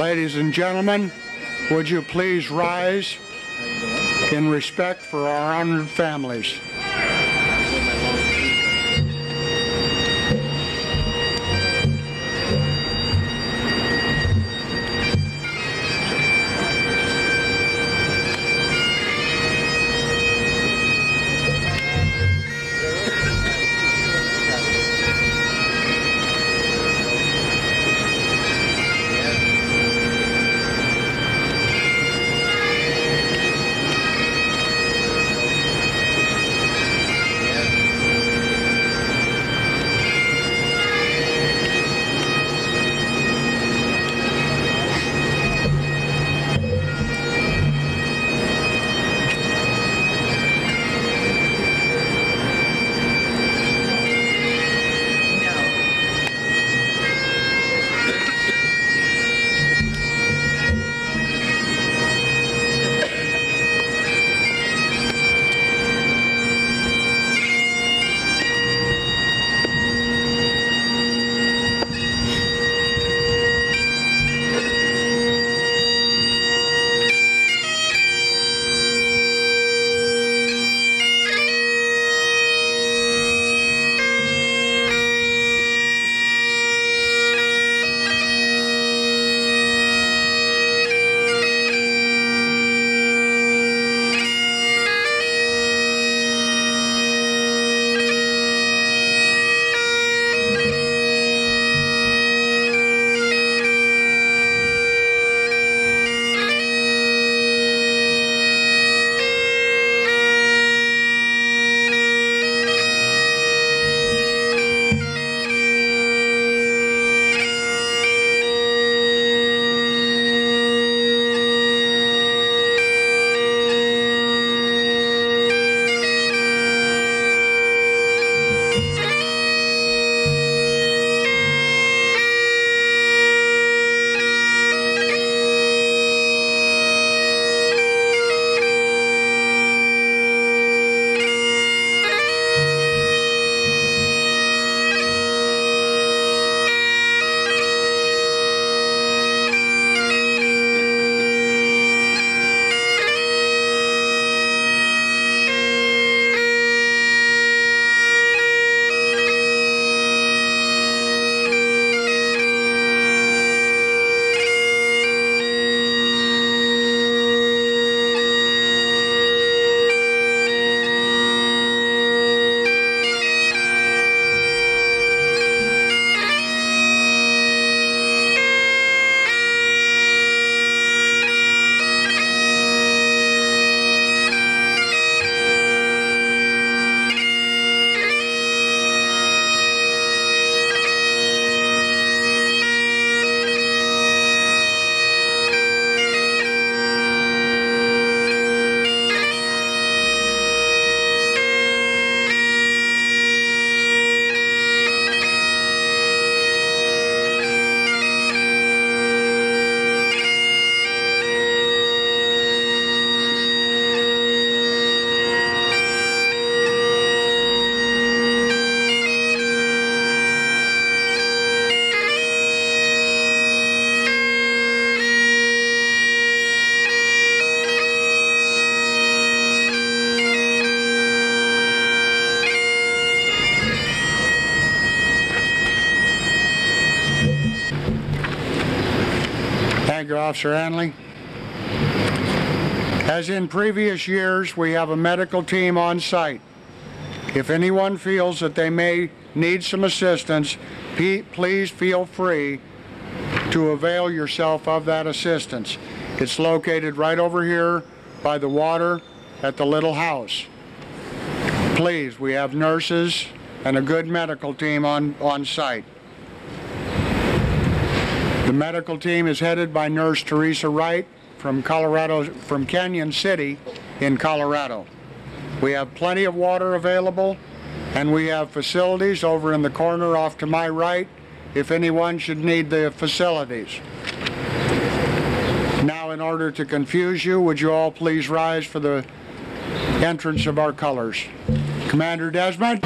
Ladies and gentlemen, would you please rise in respect for our honored families? Thank you, Officer Hanley. As in previous years, we have a medical team on site. If anyone feels that they may need some assistance, please feel free to avail yourself of that assistance. It's located right over here by the water at the little house. Please, we have nurses and a good medical team on site. The medical team is headed by Nurse Teresa Wright from Canyon City in Colorado. We have plenty of water available, and we have facilities over in the corner off to my right if anyone should need the facilities. Now, in order to confuse you, would you all please rise for the entrance of our colors. Commander Desmond.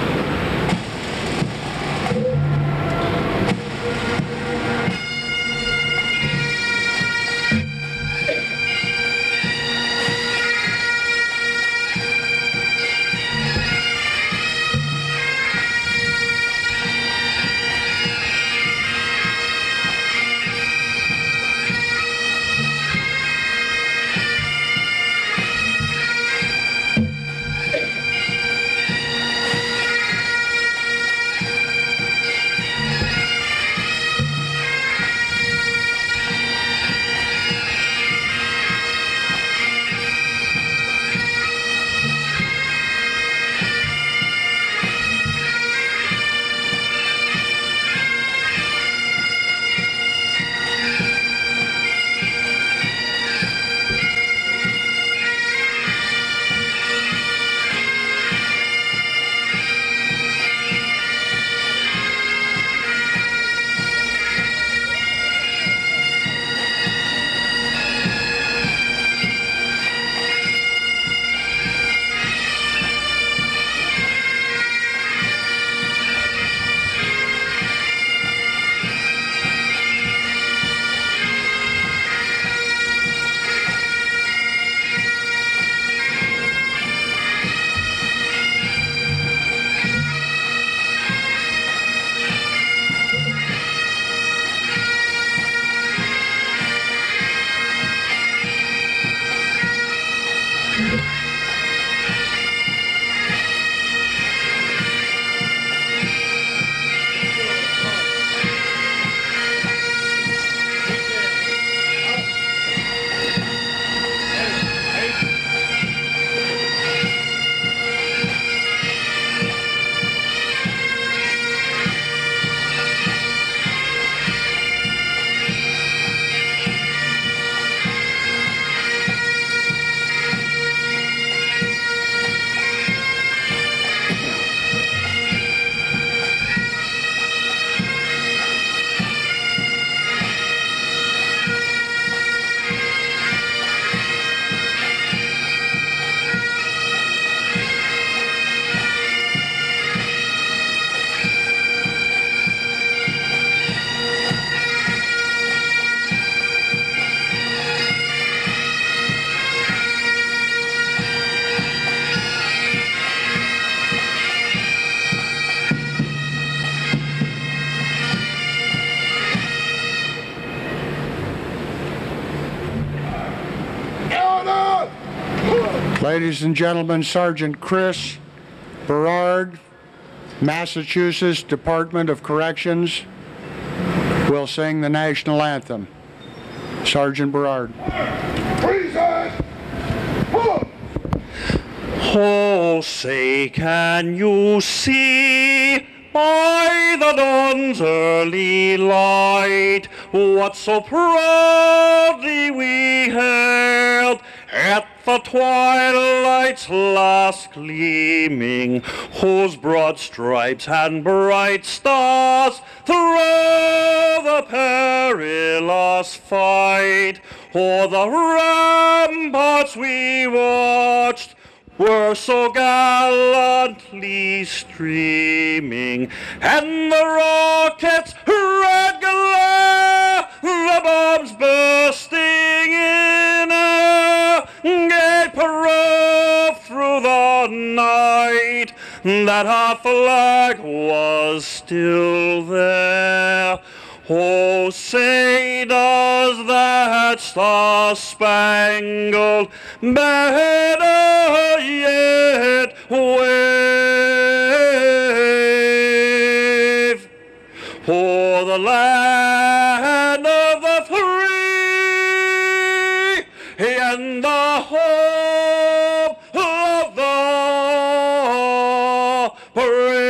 Ladies and gentlemen, Sergeant Chris Berard, Massachusetts Department of Corrections, will sing the national anthem. Sergeant Berard. Oh, say, can you see by the dawn's early light what so proudly we hailed at the twilight's last gleaming, whose broad stripes and bright stars through the perilous fight o'er the ramparts we watched were so gallantly streaming, and the rockets' red glare, the bombs bursting in air, gave proof through the night that our flag was still there. Oh, say does that star-spangled banner yet wave o'er the land of the free and the hope of the brave?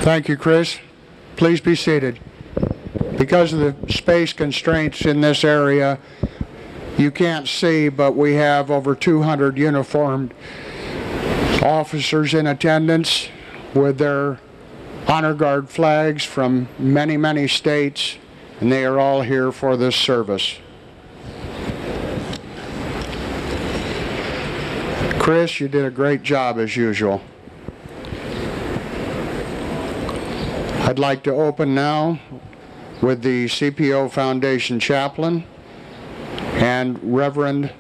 Thank you, Chris. Please be seated. Because of the space constraints in this area, you can't see, but we have over 200 uniformed officers in attendance with their honor guard flags from many, many states, and they are all here for this service. Chris, you did a great job as usual. I'd like to open now with the CPO Foundation chaplain and Reverend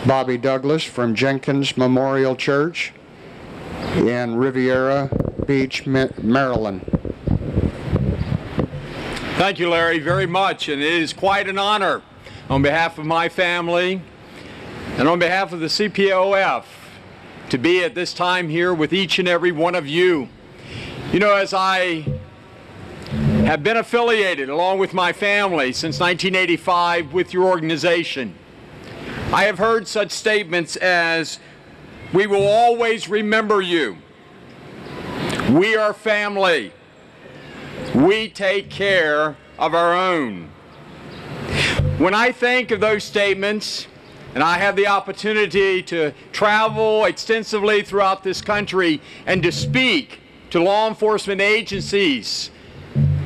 Bobby Douglas from Jenkins Memorial Church in Riviera Beach, Maryland. Thank you, Larry, very much, and it is quite an honor on behalf of my family and on behalf of the CPOF to be at this time here with each and every one of you. You know, as I have been affiliated along with my family since 1985 with your organization, I have heard such statements as, "We will always remember you. We are family. We take care of our own." When I think of those statements, and I have the opportunity to travel extensively throughout this country and to speak to law enforcement agencies,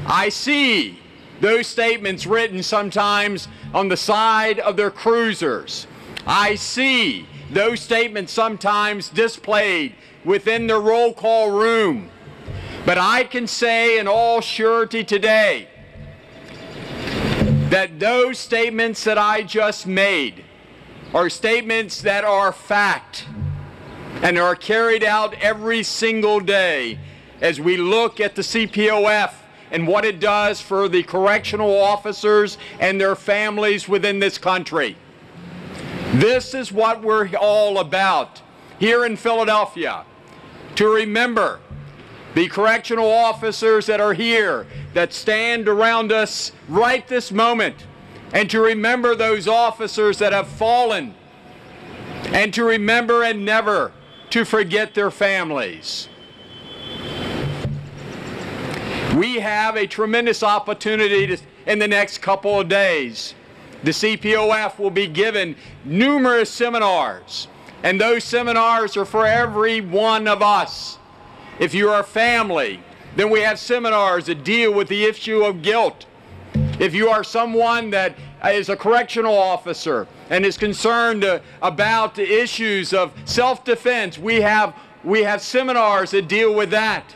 I see those statements written sometimes on the side of their cruisers. I see those statements sometimes displayed within their roll call room. But I can say in all surety today that those statements that I just made are statements that are fact and are carried out every single day as we look at the CPOF and what it does for the correctional officers and their families within this country. This is what we're all about here in Philadelphia, to remember the correctional officers that are here, that stand around us right this moment, and to remember those officers that have fallen, and to remember and never to forget their families. We have a tremendous opportunity in the next couple of days. The CPOF will be given numerous seminars, and those seminars are for every one of us. If you are a family, then we have seminars that deal with the issue of guilt. If you are someone that is a correctional officer and is concerned about the issues of self-defense, we have seminars that deal with that.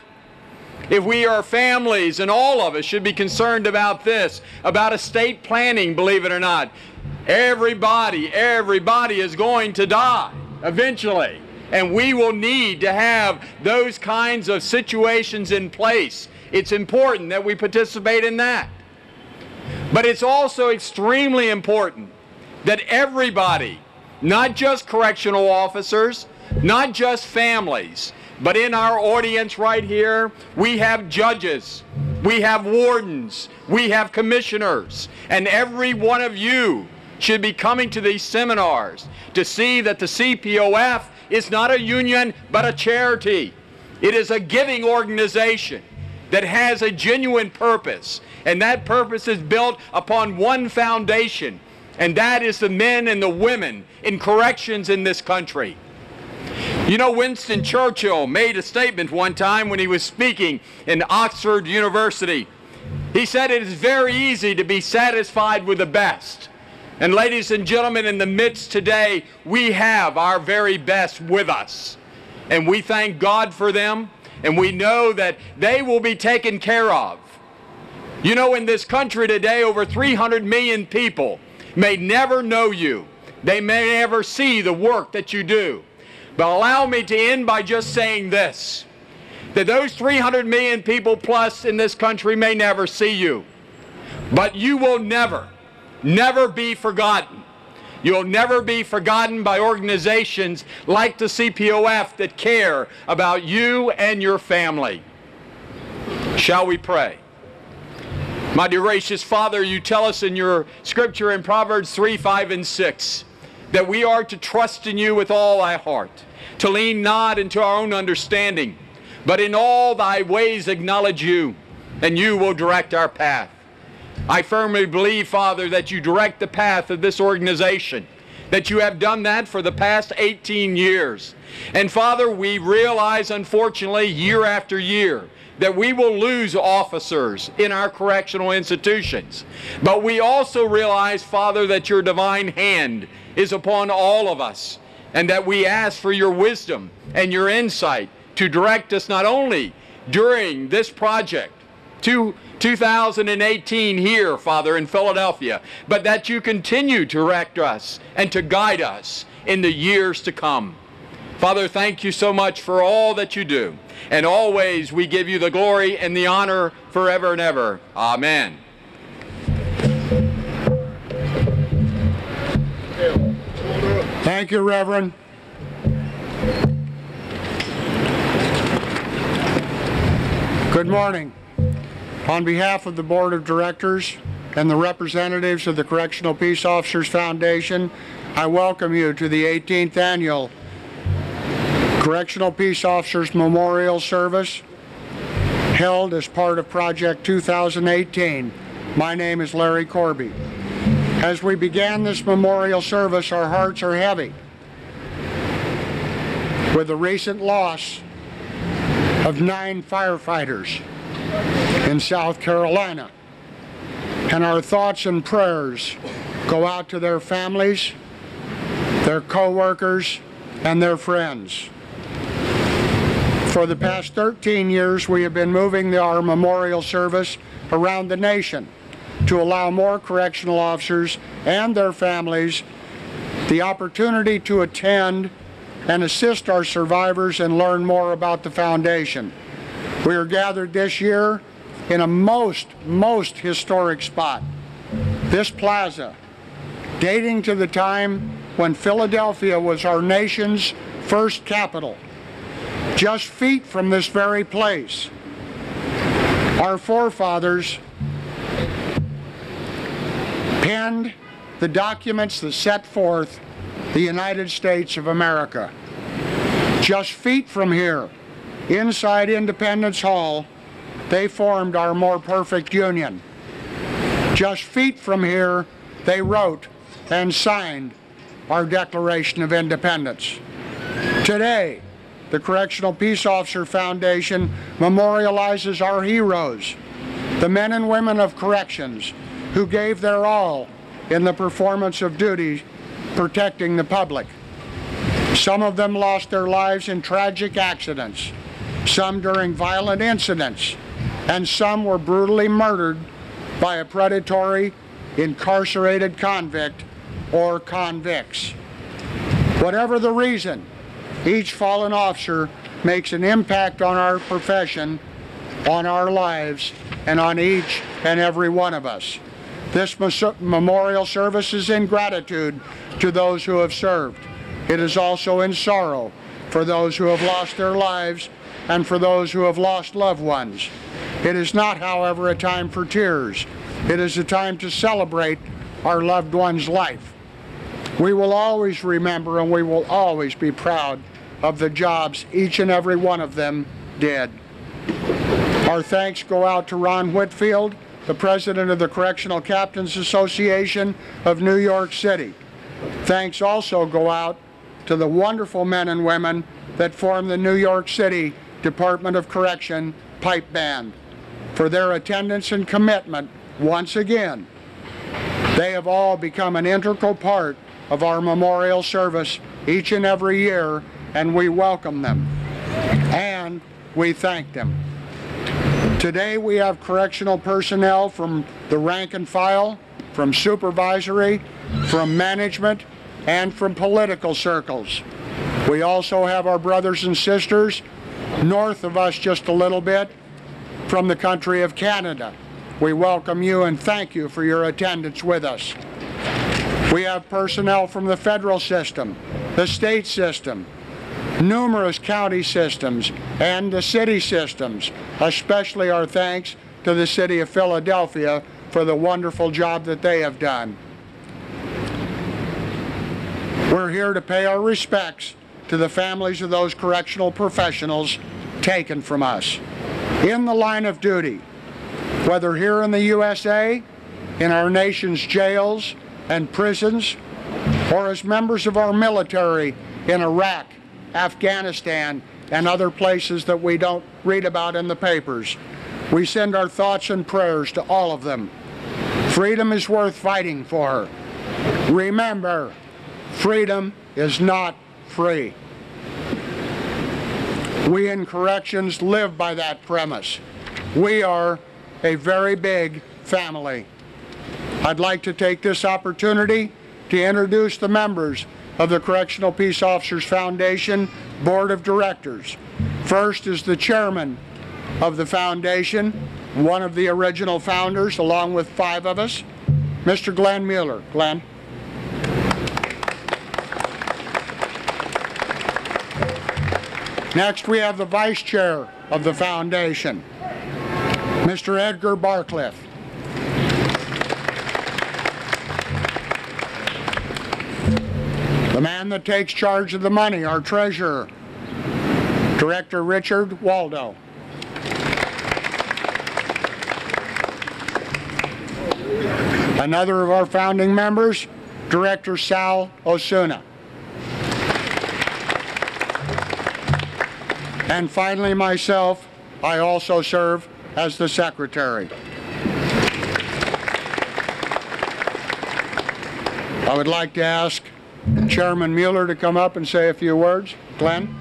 If we are families, and all of us should be concerned about this, about estate planning, believe it or not. Everybody is going to die eventually, and we will need to have those kinds of situations in place. It's important that we participate in that. But it's also extremely important that everybody, not just correctional officers, not just families, but in our audience right here, we have judges, we have wardens, we have commissioners, and every one of you should be coming to these seminars to see that the CPOF is not a union but a charity. It is a giving organization that has a genuine purpose, and that purpose is built upon one foundation, and that is the men and the women in corrections in this country. You know, Winston Churchill made a statement one time when he was speaking in Oxford University. He said, "It is very easy to be satisfied with the best." And ladies and gentlemen, in the midst today, we have our very best with us. And we thank God for them, and we know that they will be taken care of. You know, in this country today, over 300 million people may never know you. They may never see the work that you do. But allow me to end by just saying this, that those 300 million people plus in this country may never see you. But you will never be forgotten. You'll never be forgotten by organizations like the CPOF that care about you and your family. Shall we pray? My dear gracious Father, you tell us in your scripture in Proverbs 3, 5, and 6 that we are to trust in you with all thy heart, to lean not into our own understanding, but in all thy ways acknowledge you, and you will direct our path. I firmly believe, Father, that you direct the path of this organization, that you have done that for the past 18 years. And Father, we realize, unfortunately, year after year, that we will lose officers in our correctional institutions. But we also realize, Father, that your divine hand is upon all of us, and that we ask for your wisdom and your insight to direct us not only during this project, 2018 here, Father, in Philadelphia, but that you continue to direct us and to guide us in the years to come. Father, thank you so much for all that you do, and always we give you the glory and the honor forever and ever. Amen. Thank you, Reverend. Good morning. On behalf of the Board of Directors and the representatives of the Correctional Peace Officers Foundation, I welcome you to the 18th Annual Correctional Peace Officers Memorial Service held as part of Project 2018. My name is Larry Corby. As we began this memorial service, our hearts are heavy with the recent loss of 9 firefighters in South Carolina. And our thoughts and prayers go out to their families, their co-workers, and their friends. For the past 13 years, we have been moving our memorial service around the nation to allow more correctional officers and their families the opportunity to attend and assist our survivors and learn more about the foundation. We are gathered this year in a most historic spot. This plaza, dating to the time when Philadelphia was our nation's first capital, just feet from this very place. Our forefathers penned the documents that set forth the United States of America. Just feet from here, inside Independence Hall, they formed our more perfect union. Just feet from here, they wrote and signed our Declaration of Independence. Today, the Correctional Peace Officer Foundation memorializes our heroes, the men and women of corrections who gave their all in the performance of duty protecting the public. Some of them lost their lives in tragic accidents, some during violent incidents, and some were brutally murdered by a predatory, incarcerated convict or convicts. Whatever the reason, each fallen officer makes an impact on our profession, on our lives, and on each and every one of us. This memorial service is in gratitude to those who have served. It is also in sorrow for those who have lost their lives and for those who have lost loved ones. It is not, however, a time for tears. It is a time to celebrate our loved one's life. We will always remember and we will always be proud of the jobs each and every one of them did. Our thanks go out to Ron Whitfield, the president of the Correctional Captains Association of New York City. Thanks also go out to the wonderful men and women that form the New York City Department of Correction Pipe Band for their attendance and commitment once again. They have all become an integral part of our memorial service each and every year, and we welcome them and we thank them. Today we have correctional personnel from the rank and file, from supervisory, from management, and from political circles. We also have our brothers and sisters north of us just a little bit from the country of Canada. We welcome you and thank you for your attendance with us. We have personnel from the federal system, the state system, numerous county systems, and the city systems. Especially our thanks to the city of Philadelphia for the wonderful job that they have done. We're here to pay our respects to the families of those correctional professionals taken from us in the line of duty, whether here in the USA, in our nation's jails and prisons, or as members of our military in Iraq, Afghanistan, and other places that we don't read about in the papers. We send our thoughts and prayers to all of them. Freedom is worth fighting for. Remember, freedom is not free. We in corrections live by that premise. We are a very big family. I'd like to take this opportunity to introduce the members of the Correctional Peace Officers Foundation Board of Directors. First is the chairman of the foundation, one of the original founders, along with 5 of us, Mr. Glenn Mueller. Glenn. Next, we have the vice chair of the foundation, Mr. Edgar Barcliffe. The man that takes charge of the money, our treasurer, Director Richard Waldo. Another of our founding members, Director Sal Osuna. And finally myself, I also serve as the secretary. I would like to ask Chairman Mueller to come up and say a few words. Glenn?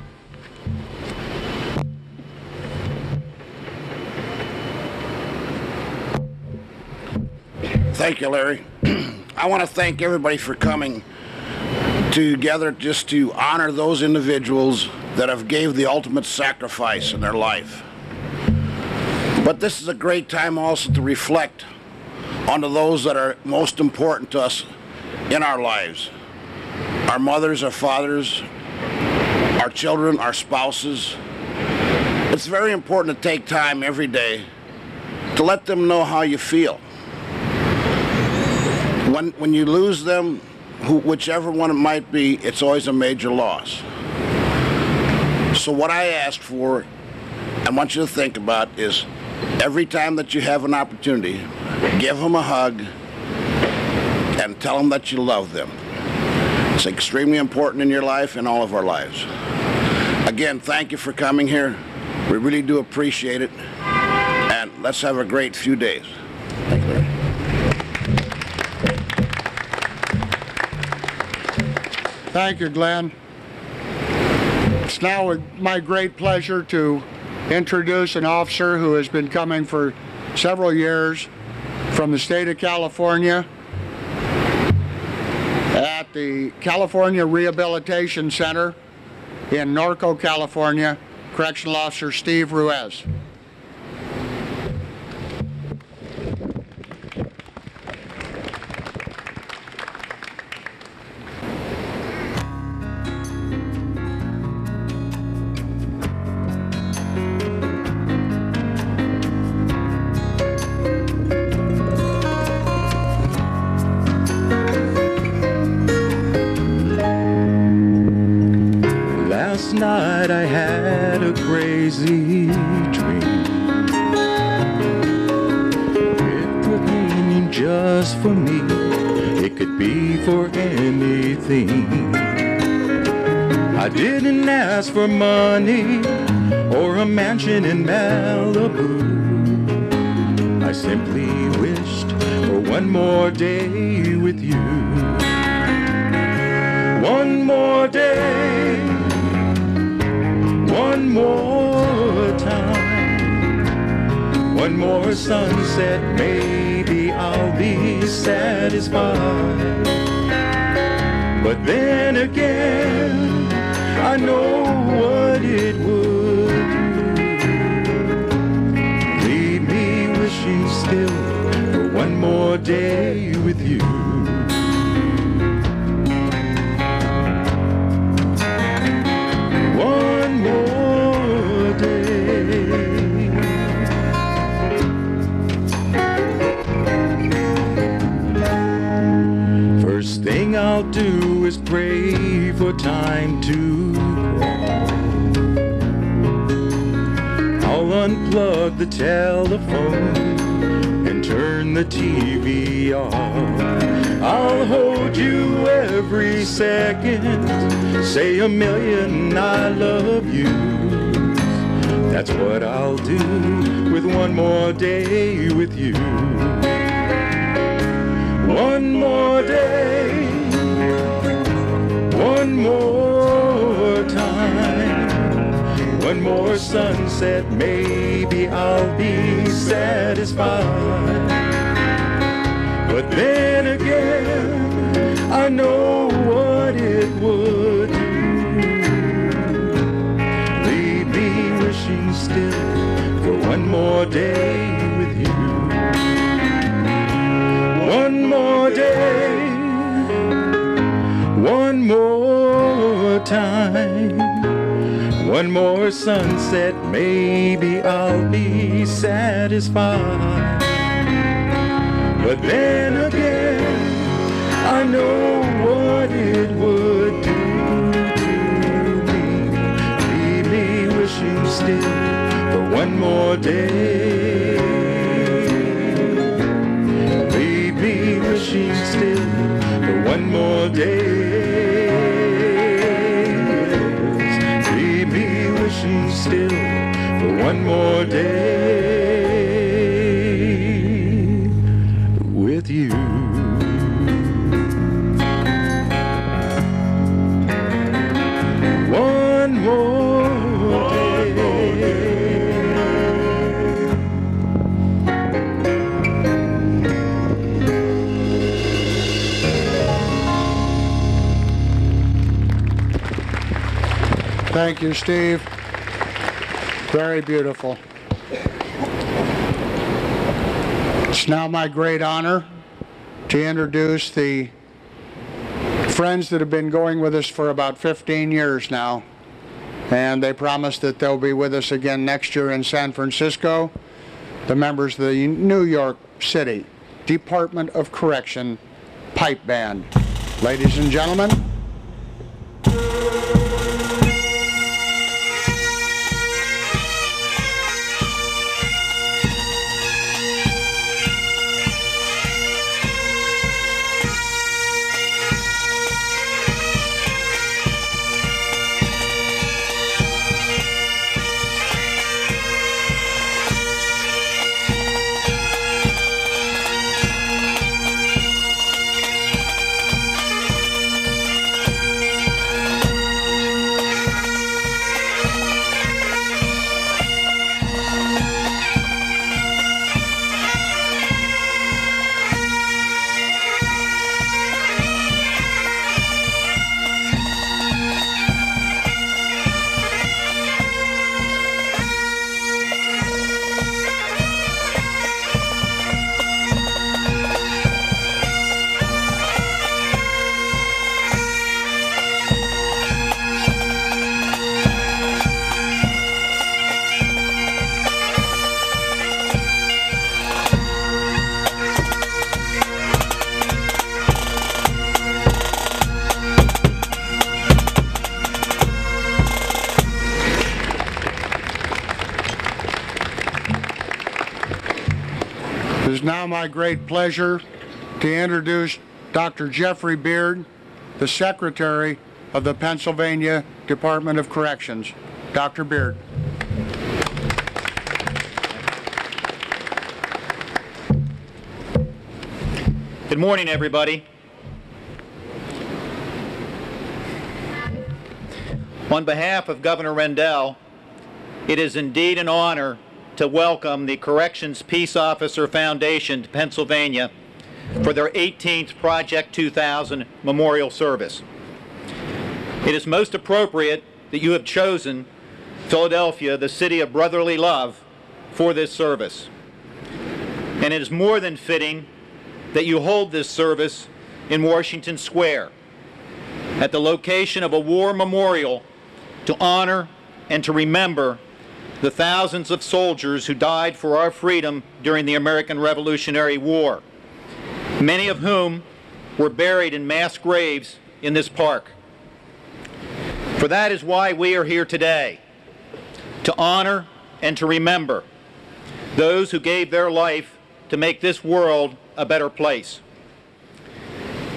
Thank you, Larry. I want to thank everybody for coming together just to honor those individuals that have gave the ultimate sacrifice in their life. But this is a great time also to reflect onto those that are most important to us in our lives. Our mothers, our fathers, our children, our spouses. It's very important to take time every day to let them know how you feel. When you lose them, whichever one it might be, it's always a major loss. So what I ask for, I want you to think about, is every time that you have an opportunity, give them a hug and tell them that you love them. It's extremely important in your life and all of our lives. Again, thank you for coming here. We really do appreciate it. And let's have a great few days. Thank you, Larry. Thank you, Glenn. It's now my great pleasure to introduce an officer who has been coming for several years from the state of California at the California Rehabilitation Center in Norco, California, Correctional Officer Steve Ruiz. night I had a crazy dream. With meaning just for me, it could be for anything. I didn't ask for money or a mansion in Malibu. I simply wished for one more day with you. One more day, one more time, one more sunset, maybe I'll be satisfied. But then again, I know what it would do. Leave me wishing still for one more day with you. One more day. First thing I'll do is pray for time to crawl. I'll unplug the telephone and turn the TV off. I'll hold you every second, say a million I love yous. That's what I'll do with one more day with you. One more day, one more time, one more sunset, maybe I'll be satisfied. But then again, I know what it would do. Leave me wishing still for one more day with you. One more day, one more time, one more sunset, maybe I'll be satisfied. But then again, I know what it would do to me. Leave me wishing still for one more day. Leave me wishing still for one more day. Leave me wishing still for one more day with you. One more day. Thank you, Steve. Very beautiful. It's now my great honor to introduce the friends that have been going with us for about 15 years now. And they promised that they'll be with us again next year in San Francisco. The members of the New York City Department of Correction Pipe Band. Ladies and gentlemen. is now my great pleasure to introduce Dr. Jeffrey Beard, the Secretary of the Pennsylvania Department of Corrections. Dr. Beard. Good morning, everybody. On behalf of Governor Rendell, it is indeed an honor to welcome the Corrections Peace Officer Foundation to Pennsylvania for their 18th Project 2000 Memorial Service. It is most appropriate that you have chosen Philadelphia, the city of brotherly love, for this service. And it is more than fitting that you hold this service in Washington Square, at the location of a war memorial to honor and to remember the thousands of soldiers who died for our freedom during the American Revolutionary War, many of whom were buried in mass graves in this park. For that is why we are here today, to honor and to remember those who gave their life to make this world a better place.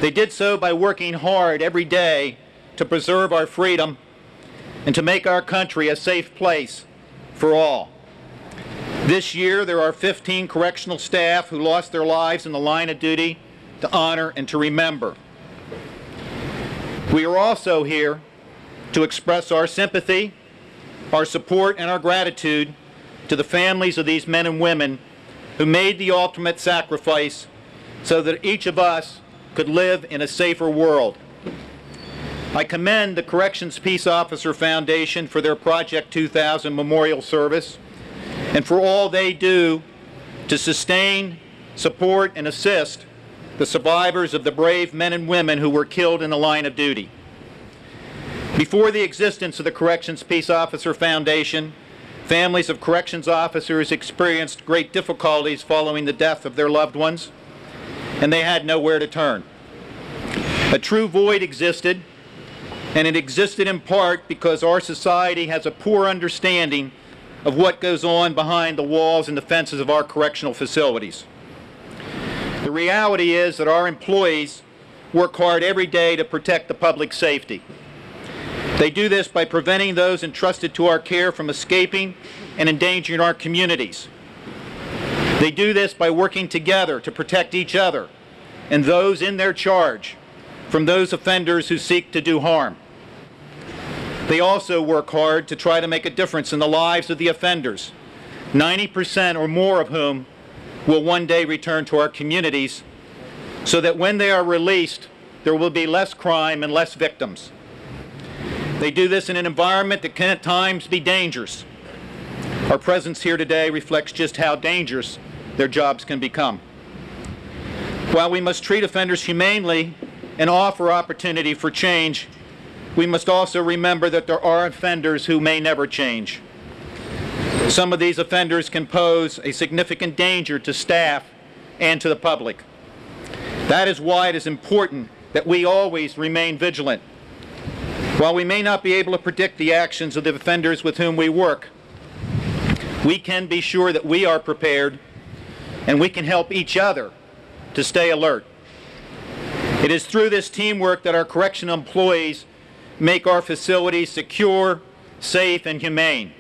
They did so by working hard every day to preserve our freedom and to make our country a safe place for all. This year, there are 15 correctional staff who lost their lives in the line of duty to honor and to remember. We are also here to express our sympathy, our support, and our gratitude to the families of these men and women who made the ultimate sacrifice so that each of us could live in a safer world. I commend the Corrections Peace Officer Foundation for their Project 2000 Memorial Service and for all they do to sustain, support, and assist the survivors of the brave men and women who were killed in the line of duty. Before the existence of the Corrections Peace Officer Foundation, families of corrections officers experienced great difficulties following the death of their loved ones, and they had nowhere to turn. A true void existed, and it existed in part because our society has a poor understanding of what goes on behind the walls and the fences of our correctional facilities. The reality is that our employees work hard every day to protect the public safety. They do this by preventing those entrusted to our care from escaping and endangering our communities. They do this by working together to protect each other and those in their charge from those offenders who seek to do harm. They also work hard to try to make a difference in the lives of the offenders, 90% or more of whom will one day return to our communities, so that when they are released, there will be less crime and less victims. They do this in an environment that can at times be dangerous. Our presence here today reflects just how dangerous their jobs can become. While we must treat offenders humanely and offer opportunity for change, we must also remember that there are offenders who may never change. Some of these offenders can pose a significant danger to staff and to the public. That is why it is important that we always remain vigilant. While we may not be able to predict the actions of the offenders with whom we work, we can be sure that we are prepared and we can help each other to stay alert. It is through this teamwork that our correctional employees make our facilities secure, safe, and humane.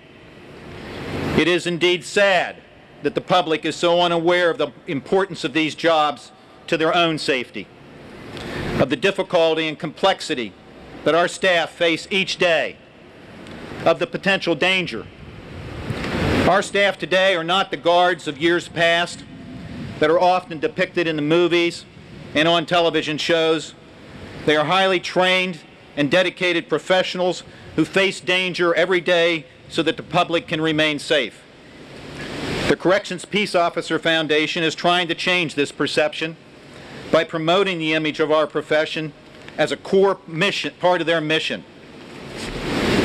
It is indeed sad that the public is so unaware of the importance of these jobs to their own safety, of the difficulty and complexity that our staff face each day, of the potential danger. Our staff today are not the guards of years past that are often depicted in the movies and on television shows. They are highly trained and dedicated professionals who face danger every day so that the public can remain safe. The Corrections Peace Officer Foundation is trying to change this perception by promoting the image of our profession as a core mission, part of their mission.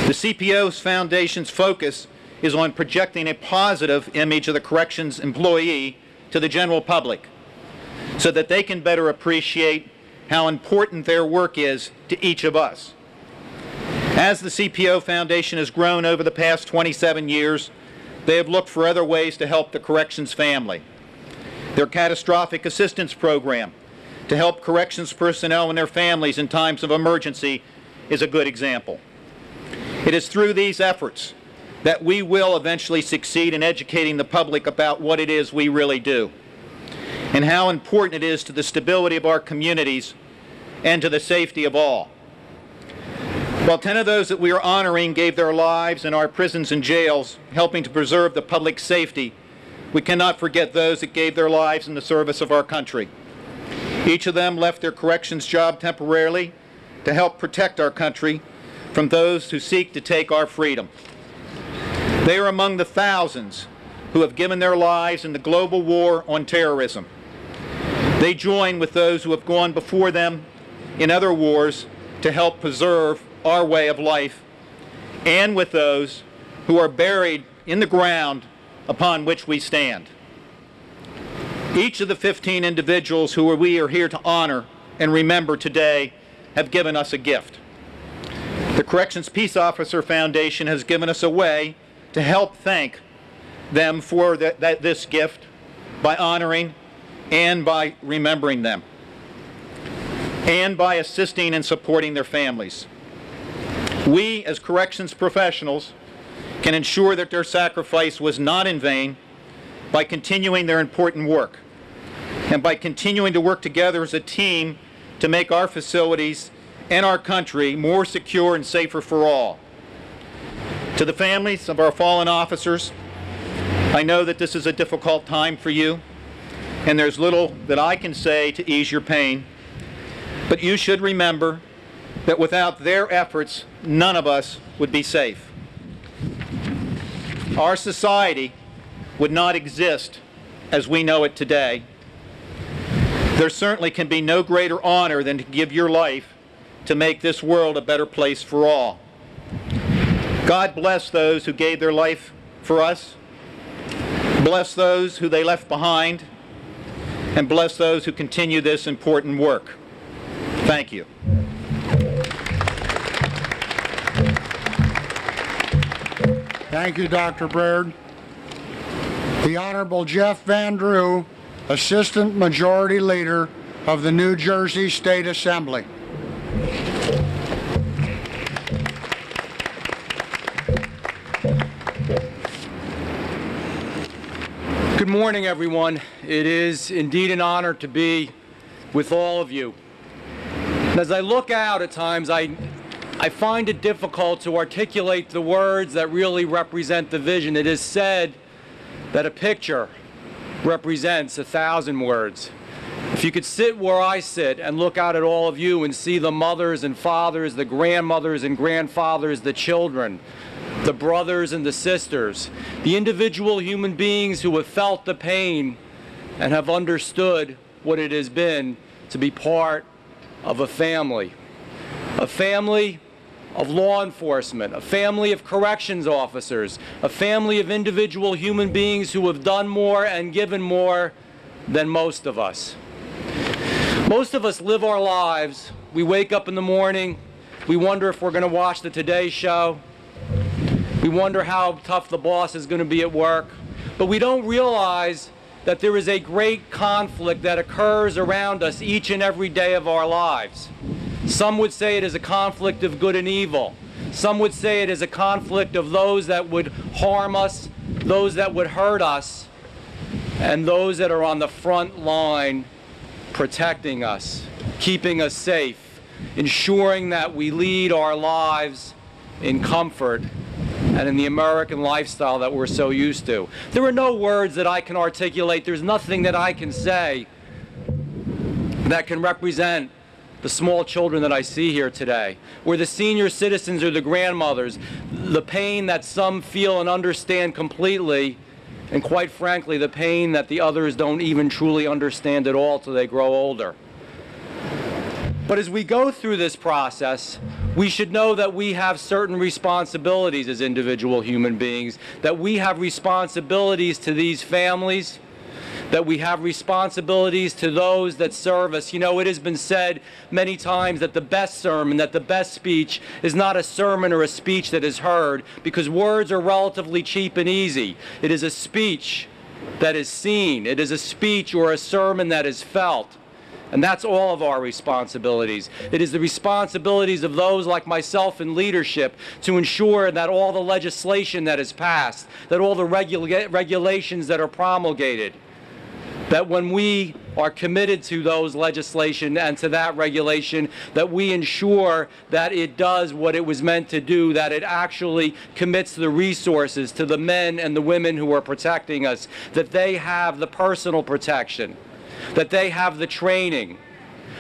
The CPO Foundation's focus is on projecting a positive image of the corrections employee to the general public so that they can better appreciate how important their work is to each of us. As the CPO Foundation has grown over the past 27 years, they have looked for other ways to help the corrections family. Their catastrophic assistance program to help corrections personnel and their families in times of emergency is a good example. It is through these efforts that we will eventually succeed in educating the public about what it is we really do and how important it is to the stability of our communities and to the safety of all. While 10 of those that we are honoring gave their lives in our prisons and jails, helping to preserve the public safety, we cannot forget those that gave their lives in the service of our country. Each of them left their corrections job temporarily to help protect our country from those who seek to take our freedom. They are among the thousands who have given their lives in the global war on terrorism. They join with those who have gone before them in other wars to help preserve our way of life, and with those who are buried in the ground upon which we stand. Each of the 15 individuals who we are here to honor and remember today have given us a gift. The Corrections Peace Officer Foundation has given us a way to help thank them for this gift by honoring and by remembering them, and by assisting and supporting their families. We, as corrections professionals, can ensure that their sacrifice was not in vain by continuing their important work and by continuing to work together as a team to make our facilities and our country more secure and safer for all. To the families of our fallen officers, I know that this is a difficult time for you, and there's little that I can say to ease your pain, but you should remember that without their efforts, none of us would be safe. Our society would not exist as we know it today. There certainly can be no greater honor than to give your life to make this world a better place for all. God bless those who gave their life for us, bless those who they left behind, and bless those who continue this important work. Thank you. Thank you, Dr. Baird. The Honorable Jeff Van Drew, Assistant Majority Leader of the New Jersey State Assembly. Good morning, everyone. It is indeed an honor to be with all of you. And as I look out at times, I find it difficult to articulate the words that really represent the vision. It is said that a picture represents 1,000 words. If you could sit where I sit and look out at all of you and see the mothers and fathers, the grandmothers and grandfathers, the children, the brothers and the sisters, the individual human beings who have felt the pain and have understood what it has been to be part of a family of law enforcement, a family of corrections officers, a family of individual human beings who have done more and given more than most of us. Most of us live our lives. We wake up in the morning, we wonder if we're going to watch the Today Show, we wonder how tough the boss is going to be at work, but we don't realize that there is a great conflict that occurs around us each and every day of our lives. Some would say it is a conflict of good and evil. Some would say it is a conflict of those that would harm us, those that would hurt us, and those that are on the front line protecting us, keeping us safe, ensuring that we lead our lives in comfort and in the American lifestyle that we're so used to. There are no words that I can articulate. There's nothing that I can say that can represent the small children that I see here today, or the senior citizens or the grandmothers, the pain that some feel and understand completely, and quite frankly, the pain that the others don't even truly understand at all till they grow older. But as we go through this process, we should know that we have certain responsibilities as individual human beings, that we have responsibilities to these families, that we have responsibilities to those that serve us. You know, it has been said many times that the best sermon, that the best speech is not a sermon or a speech that is heard, because words are relatively cheap and easy. It is a speech that is seen. It is a speech or a sermon that is felt. And that's all of our responsibilities. It is the responsibilities of those like myself in leadership to ensure that all the legislation that is passed, that all the regulations that are promulgated, that when we are committed to those legislation and to that regulation, that we ensure that it does what it was meant to do, that it actually commits the resources to the men and the women who are protecting us, that they have the personal protection, that they have the training,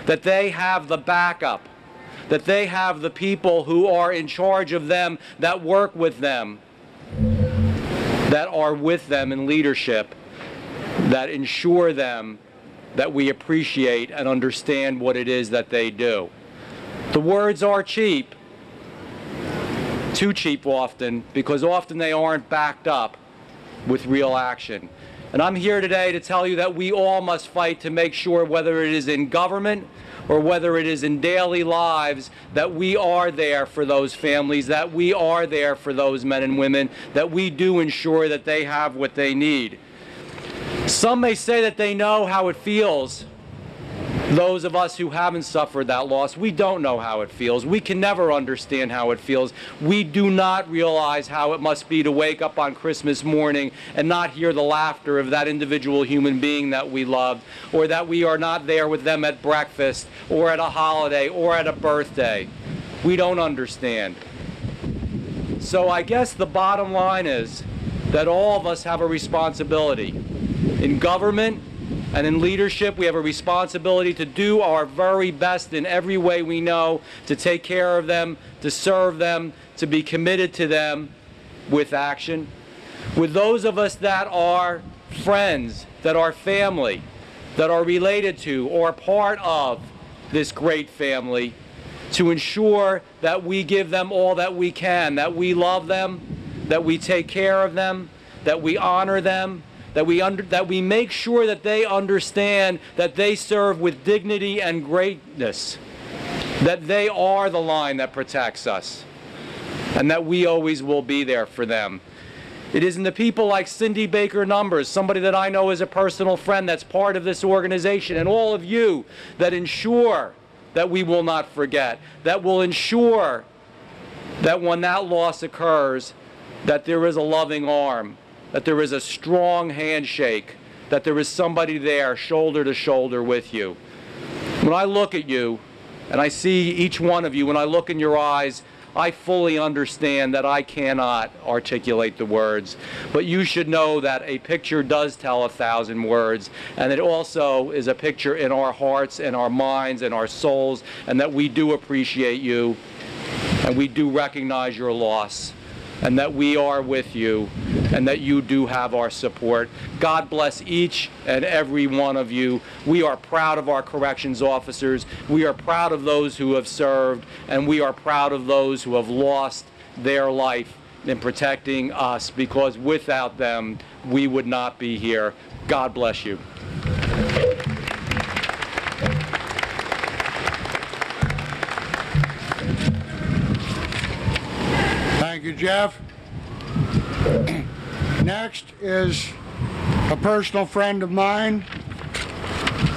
that they have the backup, that they have the people who are in charge of them, that work with them, that are with them in leadership, that ensure them that we appreciate and understand what it is that they do. The words are cheap, too cheap often, because often they aren't backed up with real action. And I'm here today to tell you that we all must fight to make sure, whether it is in government or whether it is in daily lives, that we are there for those families, that we are there for those men and women, that we do ensure that they have what they need. Some may say that they know how it feels. Those of us who haven't suffered that loss, we don't know how it feels. We can never understand how it feels. We do not realize how it must be to wake up on Christmas morning and not hear the laughter of that individual human being that we loved, or that we are not there with them at breakfast, or at a holiday, or at a birthday. We don't understand. So I guess the bottom line is that all of us have a responsibility. In government and in leadership, we have a responsibility to do our very best in every way we know to take care of them, to serve them, to be committed to them with action. With those of us that are friends, that are family, that are related to or part of this great family, to ensure that we give them all that we can, that we love them, that we take care of them, that we honor them, that we make sure that they understand that they serve with dignity and greatness, that they are the line that protects us, and that we always will be there for them. It is in the people like Cindy Baker Numbers, somebody that I know as a personal friend that's part of this organization, and all of you that ensure that we will not forget, that will ensure that when that loss occurs, that there is a loving arm, that there is a strong handshake, that there is somebody there shoulder to shoulder with you. When I look at you, and I see each one of you, when I look in your eyes, I fully understand that I cannot articulate the words, but you should know that a picture does tell 1,000 words, and it also is a picture in our hearts and our minds and our souls, and that we do appreciate you, and we do recognize your loss, and that we are with you, and that you do have our support. God bless each and every one of you. We are proud of our corrections officers. We are proud of those who have served, and we are proud of those who have lost their life in protecting us, because without them, we would not be here. God bless you. Thank you, Jeff. Next is a personal friend of mine,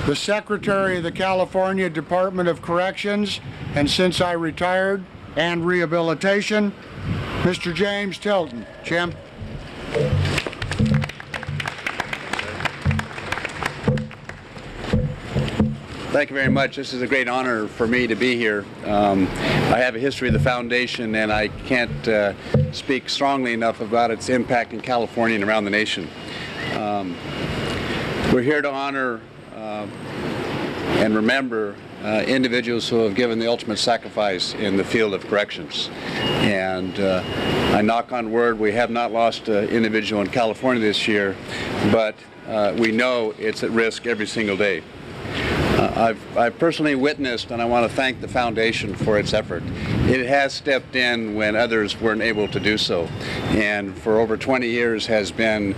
the Secretary of the California Department of Corrections, and since I retired, and Rehabilitation, Mr. James Tilton. Jim. Thank you very much. This is a great honor for me to be here. I have a history of the foundation, and I can't speak strongly enough about its impact in California and around the nation. We're here to honor and remember individuals who have given the ultimate sacrifice in the field of corrections. And I knock on wood, we have not lost an individual in California this year, but we know it's at risk every single day. I've personally witnessed, and I want to thank the foundation for its effort. It has stepped in when others weren't able to do so, and for over 20 years has been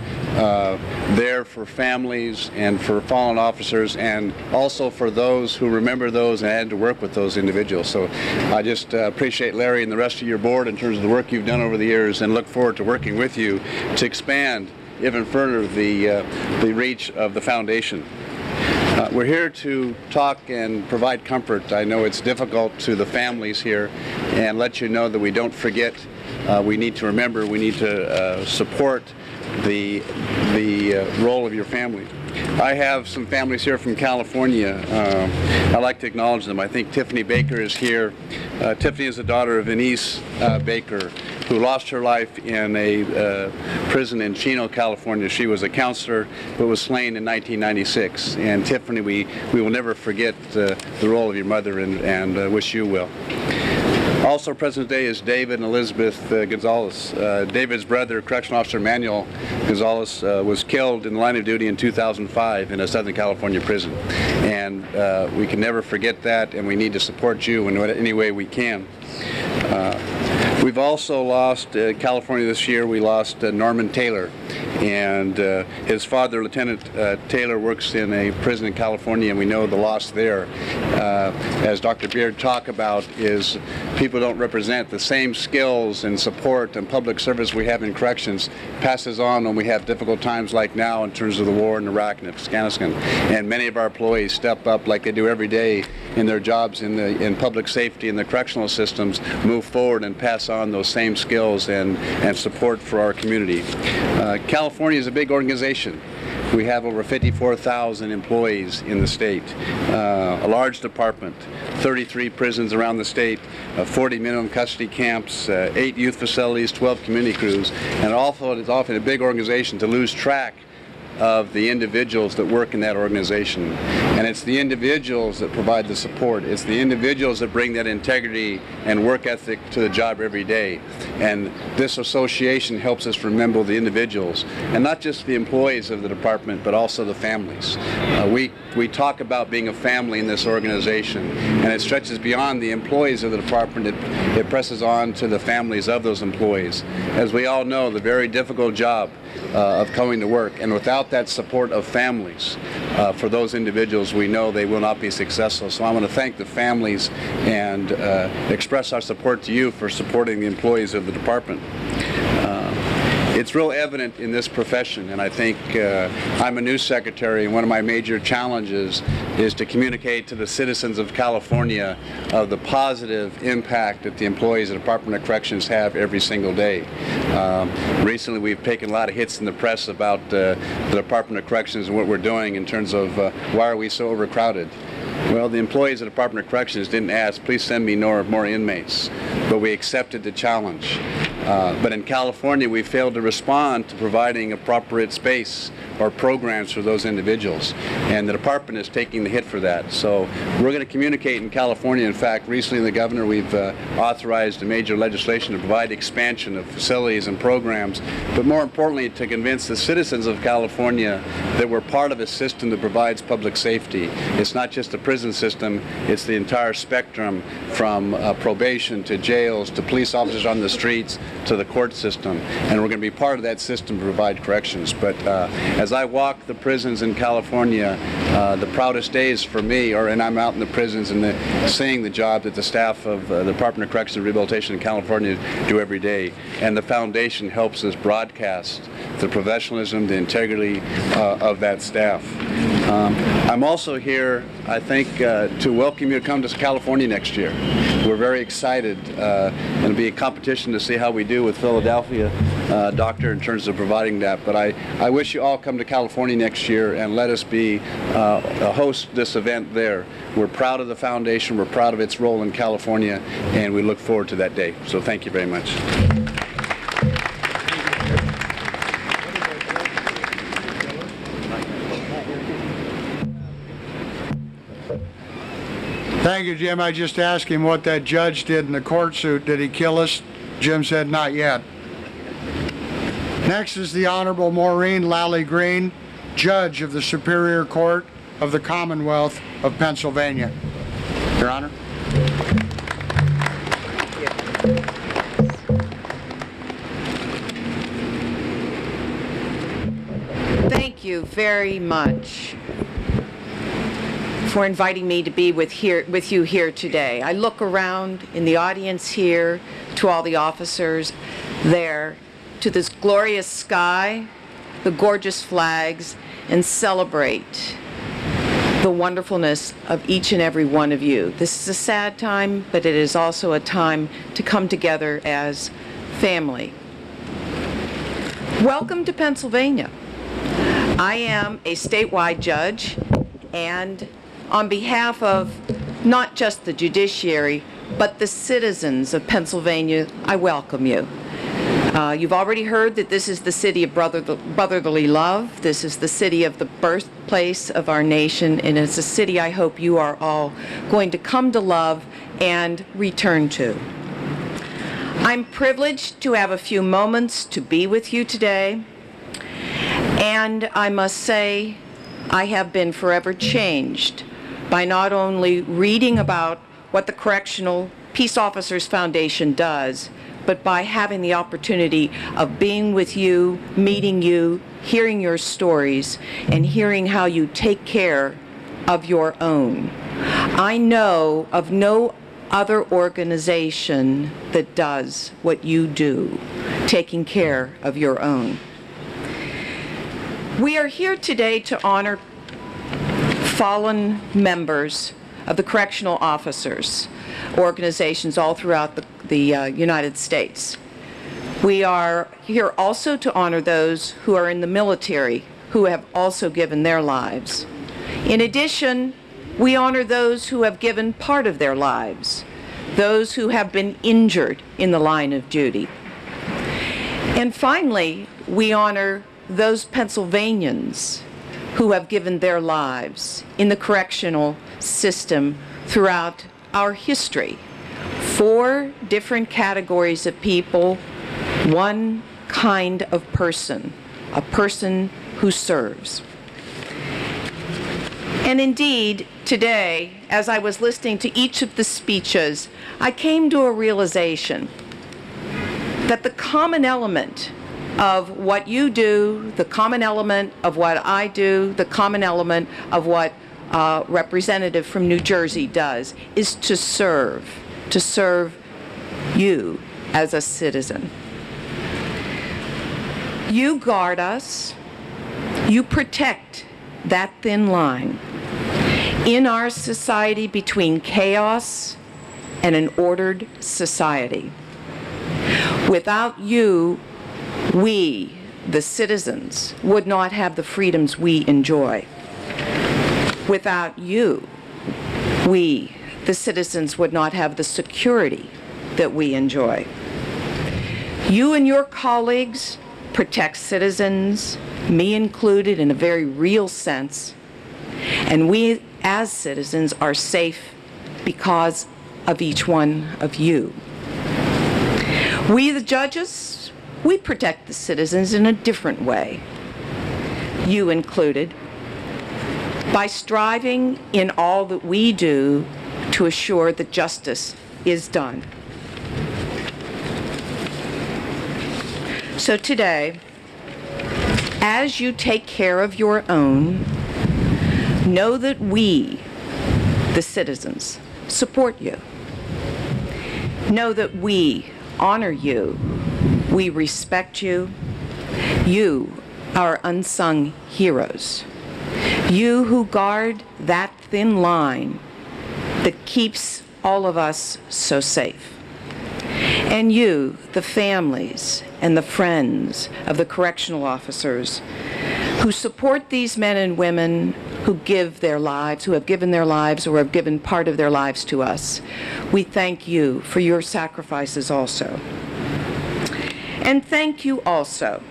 there for families and for fallen officers, and also for those who remember those and had to work with those individuals. So I just appreciate Larry and the rest of your board in terms of the work you've done over the years, and look forward to working with you to expand even further the reach of the foundation. We're here to talk and provide comfort. I know it's difficult to the families here, and let you know that we don't forget. We need to remember, we need to support the role of your family. I have some families here from California. I'd like to acknowledge them. I think Tiffany Baker is here. Tiffany is the daughter of Denise Baker, who lost her life in a prison in Chino, California. She was a counselor but was slain in 1996. And Tiffany, we will never forget the role of your mother, and wish you well. Also present today is David and Elizabeth Gonzalez. David's brother, Correctional Officer Manuel Gonzalez, was killed in the line of duty in 2005 in a Southern California prison. And we can never forget that, and we need to support you in any way we can. We've also lost, California this year, we lost Norman Taylor. And his father, Lieutenant Taylor, works in a prison in California, and we know the loss there. As Dr. Beard talked about, is people don't represent the same skills and support and public service we have in corrections passes on when we have difficult times like now in terms of the war in Iraq and Afghanistan. And many of our employees step up like they do every day in their jobs in public safety and the correctional systems, move forward and pass on those same skills and support for our community. California is a big organization. We have over 54,000 employees in the state, a large department, 33 prisons around the state, 40 minimum custody camps, 8 youth facilities, 12 community crews, and also it's often a big organization to lose track of the individuals that work in that organization. And it's the individuals that provide the support. It's the individuals that bring that integrity and work ethic to the job every day. And this association helps us remember the individuals, and not just the employees of the department, but also the families. We talk about being a family in this organization, and it stretches beyond the employees of the department. It presses on to the families of those employees. As we all know, the very difficult job of coming to work, and without that support of families for those individuals, we know they will not be successful. So I want to thank the families and express our support to you for supporting the employees of the department. It's real evident in this profession, and I think I'm a new secretary, and one of my major challenges is to communicate to the citizens of California of the positive impact that the employees of the Department of Corrections have every single day. Recently we've taken a lot of hits in the press about the Department of Corrections and what we're doing in terms of why are we so overcrowded. Well, the employees of the Department of Corrections didn't ask, please send me more inmates, but we accepted the challenge. But in California, we failed to respond to providing appropriate space or programs for those individuals, and the department is taking the hit for that. So we're going to communicate in California. In fact, recently the governor, we've authorized a major legislation to provide expansion of facilities and programs, but more importantly to convince the citizens of California that we're part of a system that provides public safety. It's not just the prison system, it's the entire spectrum from probation to jails to police officers on the streets to the court system, and we're going to be part of that system to provide corrections. But as I walk the prisons in California, the proudest days for me are, and I'm out in the prisons and seeing the job that the staff of the Department of Corrections and Rehabilitation in California do every day, and the foundation helps us broadcast the professionalism, the integrity of that staff. I'm also here, I think, to welcome you to come to California next year. We're very excited. It'll be a competition to see how we do with Philadelphia, Doctor, in terms of providing that. But I wish you all come to California next year and let us be host this event there. We're proud of the foundation. We're proud of its role in California, and we look forward to that day. So thank you very much. Thank you, Jim. I just asked him what that judge did in the court suit. Did he kill us? Jim said not yet. Next is the Honorable Maureen Lally Green, Judge of the Superior Court of the Commonwealth of Pennsylvania. Your Honor. Thank you very much for inviting me to be with you here today. I look around in the audience here, to all the officers there, to this glorious sky, the gorgeous flags and celebrate the wonderfulness of each and every one of you. This is a sad time, but it is also a time to come together as family. Welcome to Pennsylvania. I am a statewide judge, and on behalf of not just the judiciary, but the citizens of Pennsylvania, I welcome you. You've already heard that this is the city of brotherly love. This is the city of the birthplace of our nation, and it's a city I hope you are all going to come to love and return to. I'm privileged to have a few moments to be with you today, and I must say I have been forever changed by not only reading about what the Correctional Peace Officers Foundation does, but by having the opportunity of being with you, meeting you, hearing your stories, and hearing how you take care of your own. I know of no other organization that does what you do, taking care of your own. We are here today to honor fallen members of the correctional officers organizations all throughout the United States. We are here also to honor those who are in the military who have also given their lives. In addition, we honor those who have given part of their lives, those who have been injured in the line of duty. And finally, we honor those Pennsylvanians who have given their lives in the correctional system throughout our history. 4 different categories of people, one kind of person, a person who serves. And indeed, today, as I was listening to each of the speeches, I came to a realization that the common element of what you do, the common element of what I do, the common element of what representative from New Jersey does, is to serve you as a citizen. You guard us, you protect that thin line in our society between chaos and an ordered society. Without you, we, the citizens, would not have the freedoms we enjoy. Without you, we, the citizens, would not have the security that we enjoy. You and your colleagues protect citizens, me included, in a very real sense, and we as citizens are safe because of each one of you. We, the judges, we protect the citizens in a different way, you included, by striving in all that we do to assure that justice is done. So today, as you take care of your own, know that we, the citizens, support you. Know that we honor you. We respect you. You are unsung heroes. You who guard that thin line that keeps all of us so safe. And you, the families and the friends of the correctional officers who support these men and women who give their lives, who have given their lives or have given part of their lives to us. We thank you for your sacrifices also. And thank you also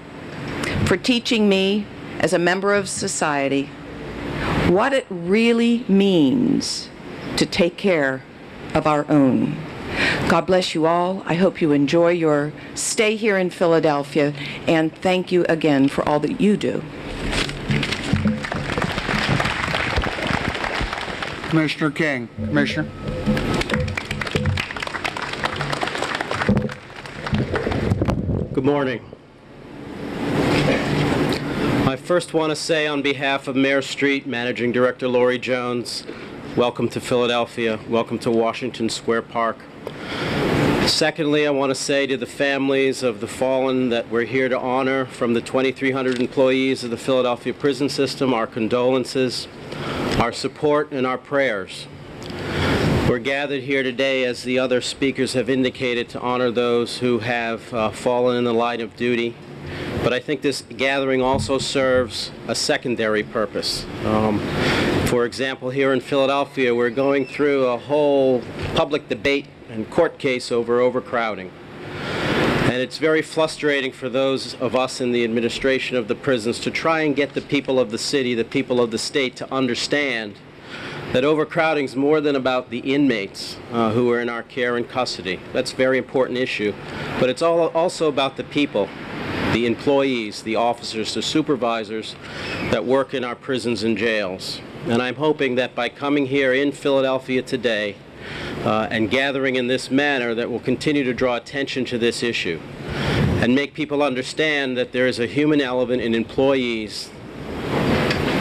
for teaching me as a member of society what it really means to take care of our own. God bless you all. I hope you enjoy your stay here in Philadelphia, and thank you again for all that you do. Commissioner King. Commissioner. Good morning. I first want to say on behalf of Mayor Street, Managing Director Lori Jones, welcome to Philadelphia, welcome to Washington Square Park. Secondly, I want to say to the families of the fallen that we're here to honor, from the 2,300 employees of the Philadelphia prison system, our condolences, our support, and our prayers. We're gathered here today, as the other speakers have indicated, to honor those who have fallen in the line of duty. But I think this gathering also serves a secondary purpose. For example, here in Philadelphia, we're going through a whole public debate and court case over overcrowding. And it's very frustrating for those of us in the administration of the prisons to try and get the people of the city, the people of the state, to understand that overcrowding is more than about the inmates who are in our care and custody. That's a very important issue. But it's also about the people, the employees, the officers, the supervisors that work in our prisons and jails. And I'm hoping that by coming here in Philadelphia today and gathering in this manner, that will continue to draw attention to this issue and make people understand that there is a human element in employees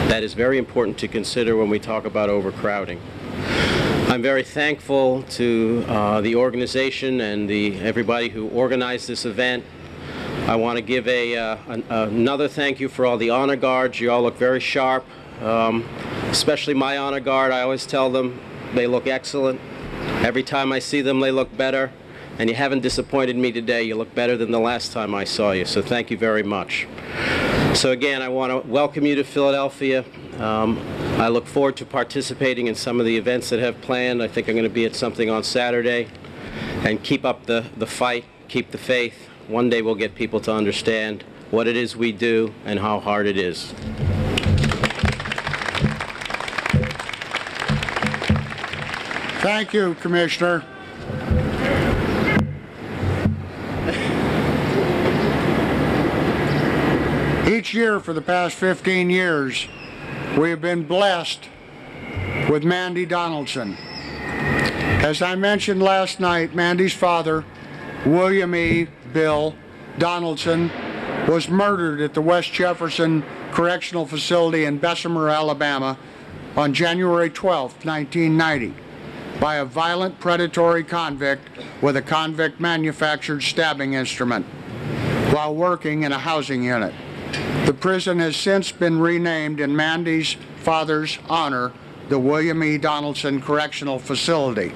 that is very important to consider when we talk about overcrowding. I'm very thankful to the organization and everybody who organized this event. I want to give another thank you for all the honor guards. You all look very sharp, especially my honor guard. I always tell them they look excellent. Every time I see them, they look better. And you haven't disappointed me today. You look better than the last time I saw you. So thank you very much. So again, I want to welcome you to Philadelphia. I look forward to participating in some of the events that have planned. I think I'm going to be at something on Saturday. And keep up the fight, keep the faith. One day we'll get people to understand what it is we do and how hard it is. Thank you, Commissioner. Each year for the past 15 years, we have been blessed with Mandy Donaldson. As I mentioned last night, Mandy's father, William E. Bill Donaldson, was murdered at the West Jefferson Correctional Facility in Bessemer, Alabama on January 12, 1990, by a violent predatory convict with a convict-manufactured stabbing instrument while working in a housing unit. The prison has since been renamed in Mandy's father's honor, the William E. Donaldson Correctional Facility.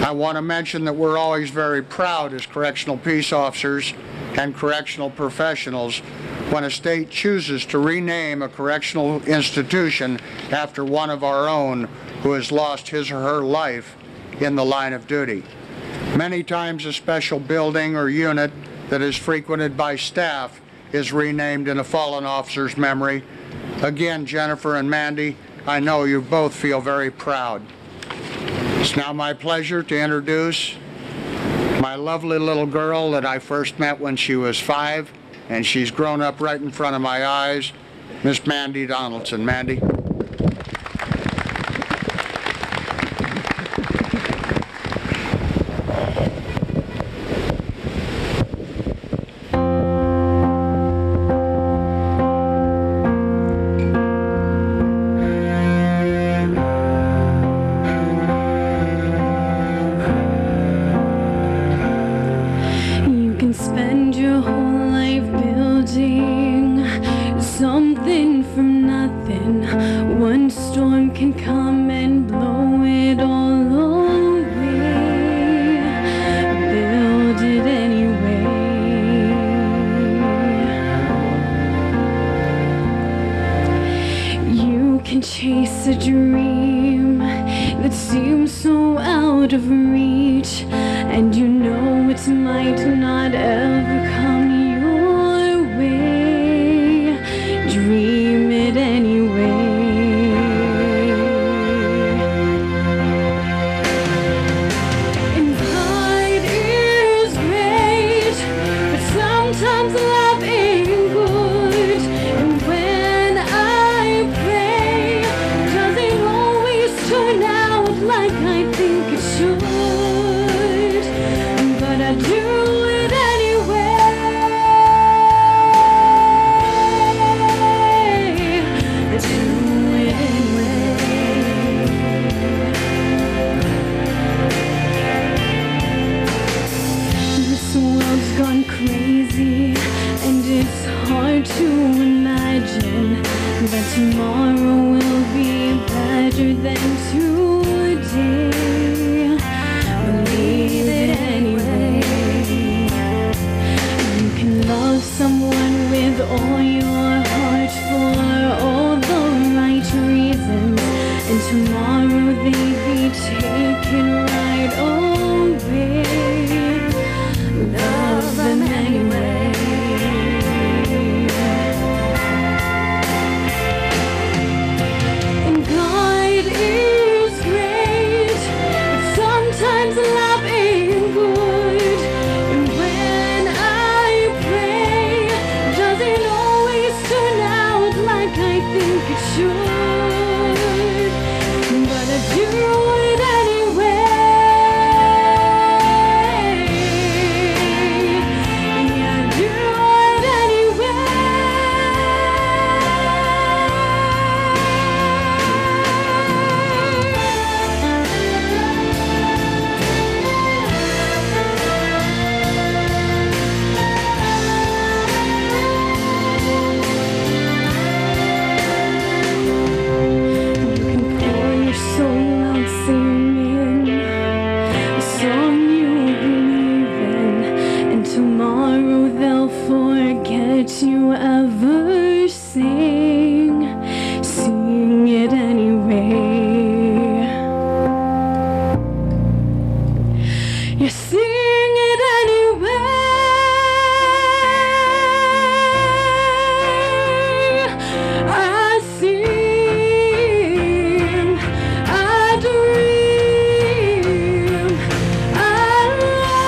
I want to mention that we're always very proud as correctional peace officers and correctional professionals when a state chooses to rename a correctional institution after one of our own who has lost his or her life in the line of duty. Many times a special building or unit that is frequented by staff is renamed in a fallen officer's memory. Again, Jennifer and Mandy, I know you both feel very proud. It's now my pleasure to introduce my lovely little girl that I first met when she was 5, and she's grown up right in front of my eyes, Miss Mandy Donaldson. Mandy. Chase a dream that seems so out of reach, and you know it might not ever come your way. Dream it anyway. And pride is great, but sometimes love ain't good. And when I pray, doesn't always turn out like I think it should, but I do it anyway. I do it anyway. easy, and it's hard to imagine that tomorrow will be better than today. Believe it anyway. You can love someone with all your heart for all the right reasons, and tomorrow they be taken right away. Love them anyway. And God is great, but sometimes love ain't good. And when I pray, it doesn't always turn out like I think it should. But I do it anyway. Yeah, I do it anyway. You can pour your soul out singing a song you believe in, and tomorrow they'll forget you ever sang. Sing it anyway. You sing it anyway. I sing, I dream, I love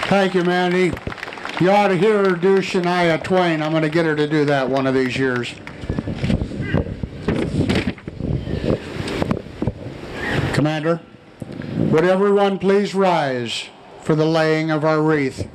Thank you, Mandy. You ought to hear her do Shania Twain. I'm going to get her to do that one of these years. Commander, would everyone please rise for the laying of our wreath?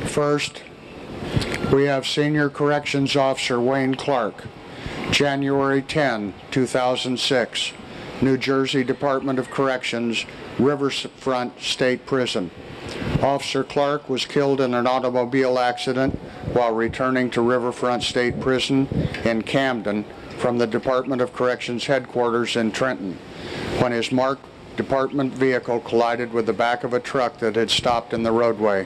First, we have Senior Corrections Officer Wayne Clark, January 10, 2006, New Jersey Department of Corrections, Riverfront State Prison. Officer Clark was killed in an automobile accident while returning to Riverfront State Prison in Camden from the Department of Corrections headquarters in Trenton, when his marked department vehicle collided with the back of a truck that had stopped in the roadway.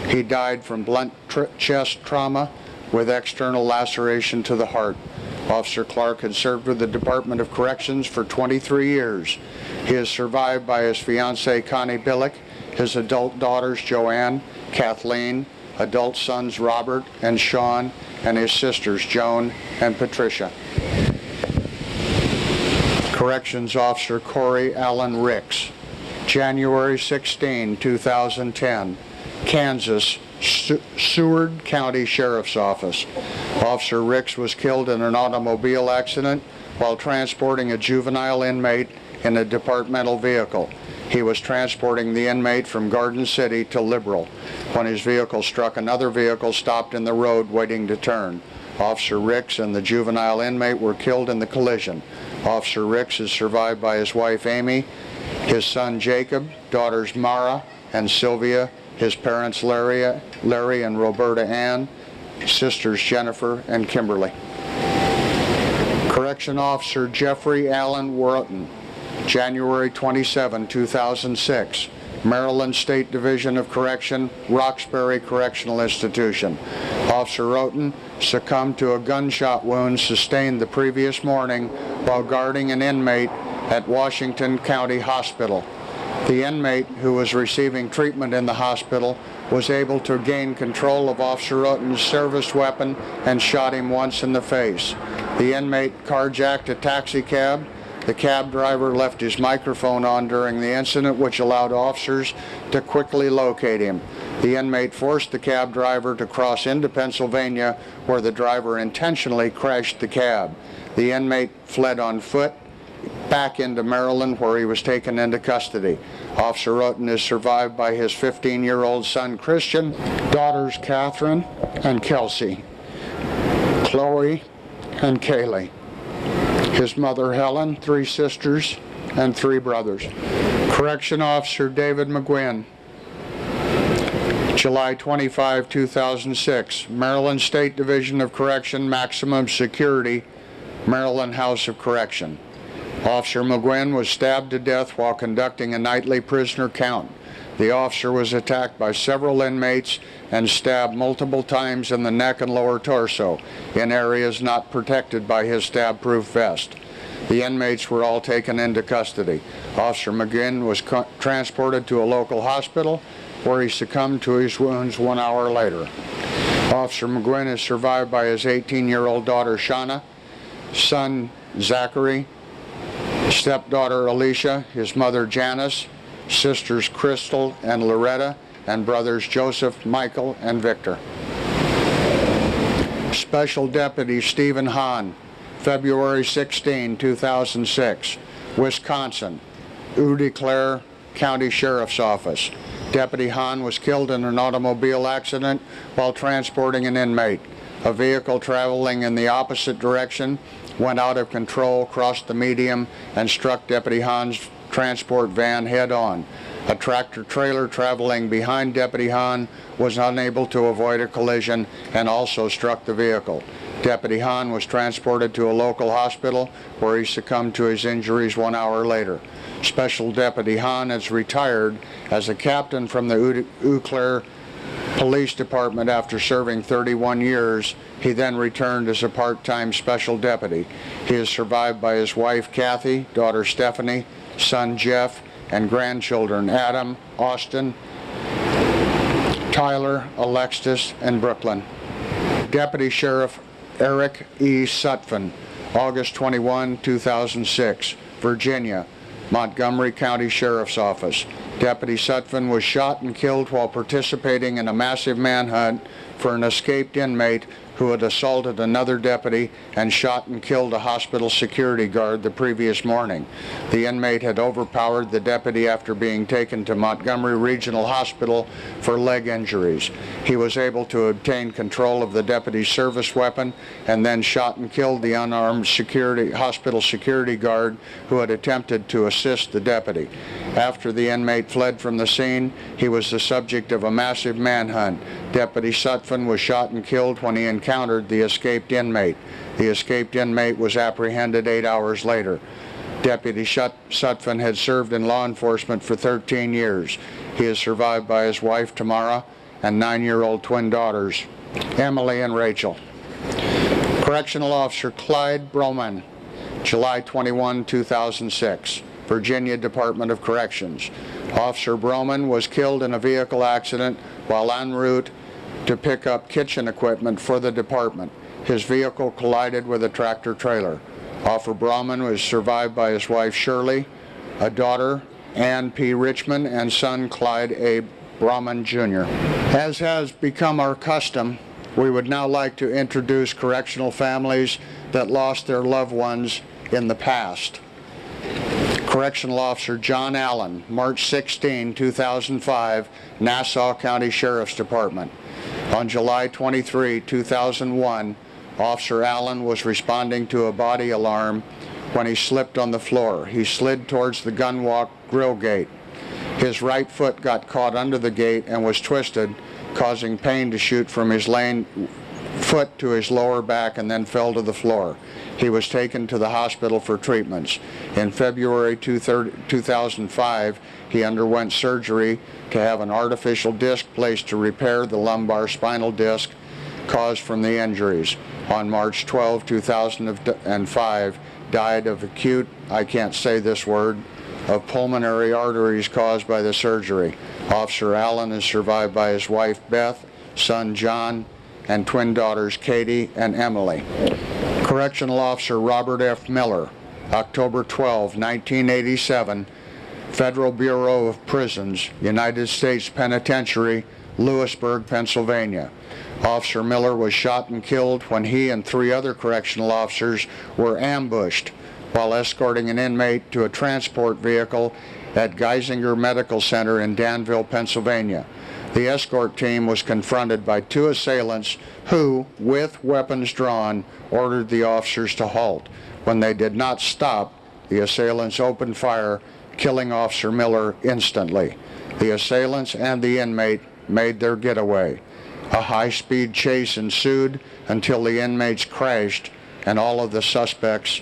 He died from blunt chest trauma with external laceration to the heart. Officer Clark had served with the Department of Corrections for 23 years. He is survived by his fiancée Connie Billick, his adult daughters Joanne, Kathleen, adult sons Robert and Sean, and his sisters Joan and Patricia. Corrections Officer Corey Allen Ricks, January 16, 2010, Kansas, Seward County Sheriff's Office. Officer Ricks was killed in an automobile accident while transporting a juvenile inmate in a departmental vehicle. He was transporting the inmate from Garden City to Liberal when his vehicle struck another vehicle stopped in the road waiting to turn. Officer Ricks and the juvenile inmate were killed in the collision. Officer Ricks is survived by his wife Amy, his son Jacob, daughters Mara and Sylvia, his parents Larry and Roberta Ann, sisters Jennifer and Kimberly. Correction Officer Jeffrey Allen Wharton, January 27, 2006, Maryland State Division of Correction, Roxbury Correctional Institution. Officer Wharton succumbed to a gunshot wound sustained the previous morning while guarding an inmate at Washington County Hospital. The inmate, who was receiving treatment in the hospital, was able to gain control of Officer Wharton's service weapon and shot him once in the face. The inmate carjacked a taxi cab. The cab driver left his microphone on during the incident, which allowed officers to quickly locate him. The inmate forced the cab driver to cross into Pennsylvania, where the driver intentionally crashed the cab. The inmate fled on foot back into Maryland, where he was taken into custody. Officer Wharton is survived by his 15-year-old son Christian, daughters Catherine and Kelsey, Chloe and Kaylee, his mother Helen, 3 sisters, and 3 brothers. Correction Officer David McGuinn, July 25, 2006, Maryland State Division of Correction, Maximum Security, Maryland House of Correction. Officer McGuinn was stabbed to death while conducting a nightly prisoner count. The officer was attacked by several inmates and stabbed multiple times in the neck and lower torso in areas not protected by his stab-proof vest. The inmates were all taken into custody. Officer McGuinn was transported to a local hospital where he succumbed to his wounds 1 hour later. Officer McGuinn is survived by his 18-year-old daughter Shauna, son Zachary, stepdaughter Alicia, his mother Janice, sisters Crystal and Loretta, and brothers Joseph, Michael, and Victor. Special Deputy Stephen Hahn, February 16, 2006, Wisconsin, Eau Claire County Sheriff's Office. Deputy Hahn was killed in an automobile accident while transporting an inmate. A vehicle traveling in the opposite direction went out of control, crossed the median, and struck Deputy Hahn's transport van head-on. A tractor-trailer traveling behind Deputy Hahn was unable to avoid a collision and also struck the vehicle. Deputy Hahn was transported to a local hospital where he succumbed to his injuries 1 hour later. Special Deputy Hahn is retired as a captain from the Eau Claire Police Department after serving 31 years. He then returned as a part-time special deputy. He is survived by his wife Kathy, daughter Stephanie, son Jeff, and grandchildren Adam, Austin, Tyler, Alexis, and Brooklyn. Deputy Sheriff Eric E. Sutphin, August 21, 2006, Virginia, Montgomery County Sheriff's Office. Deputy Sutphin was shot and killed while participating in a massive manhunt for an escaped inmate who had assaulted another deputy and shot and killed a hospital security guard the previous morning. The inmate had overpowered the deputy after being taken to Montgomery Regional Hospital for leg injuries. He was able to obtain control of the deputy's service weapon and then shot and killed the unarmed hospital security guard who had attempted to assist the deputy. After the inmate fled from the scene, he was the subject of a massive manhunt. Deputy Sutphin was shot and killed when he encountered the escaped inmate. The escaped inmate was apprehended 8 hours later. Deputy Sutphin had served in law enforcement for 13 years. He is survived by his wife, Tamara, and 9-year-old twin daughters, Emily and Rachel. Correctional Officer Clyde Broman, July 21, 2006, Virginia Department of Corrections. Officer Broman was killed in a vehicle accident while en route to pick up kitchen equipment for the department. His vehicle collided with a tractor trailer. Officer Broman was survived by his wife Shirley, a daughter Ann P. Richmond, and son Clyde A. Broman Jr. As has become our custom, we would now like to introduce correctional families that lost their loved ones in the past. Correctional Officer John Allen, March 16, 2005, Nassau County Sheriff's Department. On July 23, 2001, Officer Allen was responding to a body alarm when he slipped on the floor. He slid towards the gunwalk grill gate. His right foot got caught under the gate and was twisted, causing pain to shoot from his foot to his lower back and then fell to the floor. He was taken to the hospital for treatments. In February 2005, he underwent surgery to have an artificial disc placed to repair the lumbar spinal disc caused from the injuries. On March 12, 2005, died of acute, I can't say this word, of pulmonary arteries caused by the surgery. Officer Allen is survived by his wife Beth, son John, and twin daughters Katie and Emily. Correctional Officer Robert F. Miller, October 12, 1987, Federal Bureau of Prisons, United States Penitentiary, Lewisburg, Pennsylvania. Officer Miller was shot and killed when he and 3 other correctional officers were ambushed while escorting an inmate to a transport vehicle at Geisinger Medical Center in Danville, Pennsylvania. The escort team was confronted by 2 assailants who, with weapons drawn, ordered the officers to halt. When they did not stop, the assailants opened fire, killing Officer Miller instantly. The assailants and the inmate made their getaway. A high-speed chase ensued until the inmates crashed and all of the suspects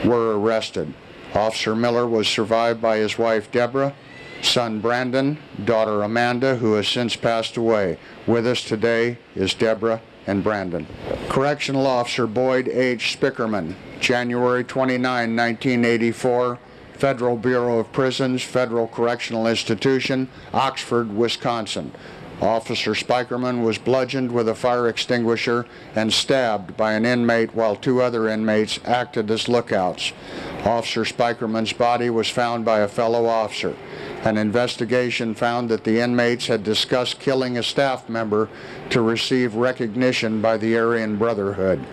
were arrested. Officer Miller was survived by his wife Deborah, son Brandon, daughter Amanda, who has since passed away. With us today is Deborah and Brandon. Correctional Officer Boyd H. Spickerman, January 29, 1984, Federal Bureau of Prisons, Federal Correctional Institution, Oxford, Wisconsin. Officer Spickerman was bludgeoned with a fire extinguisher and stabbed by an inmate while 2 other inmates acted as lookouts. Officer Spickerman's body was found by a fellow officer. An investigation found that the inmates had discussed killing a staff member to receive recognition by the Aryan Brotherhood.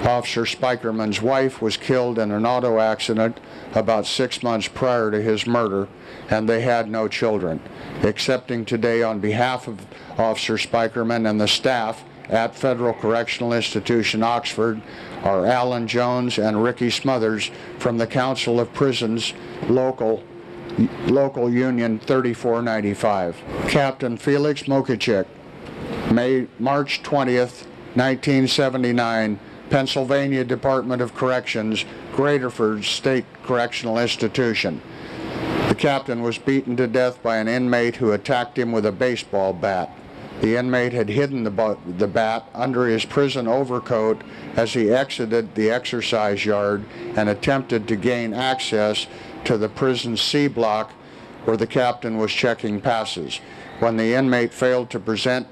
Officer Spickerman's wife was killed in an auto accident about 6 months prior to his murder, and they had no children. Accepting today on behalf of Officer Spickerman and the staff at Federal Correctional Institution, Oxford, are Alan Jones and Ricky Smothers from the Council of Prisons, Local Union 3495. Captain Felix Mokichik, March 20th, 1979, Pennsylvania Department of Corrections, Graterford State Correctional Institution. The captain was beaten to death by an inmate who attacked him with a baseball bat. The inmate had hidden the bat under his prison overcoat as he exited the exercise yard and attempted to gain access to the prison C block where the captain was checking passes. When the inmate failed to present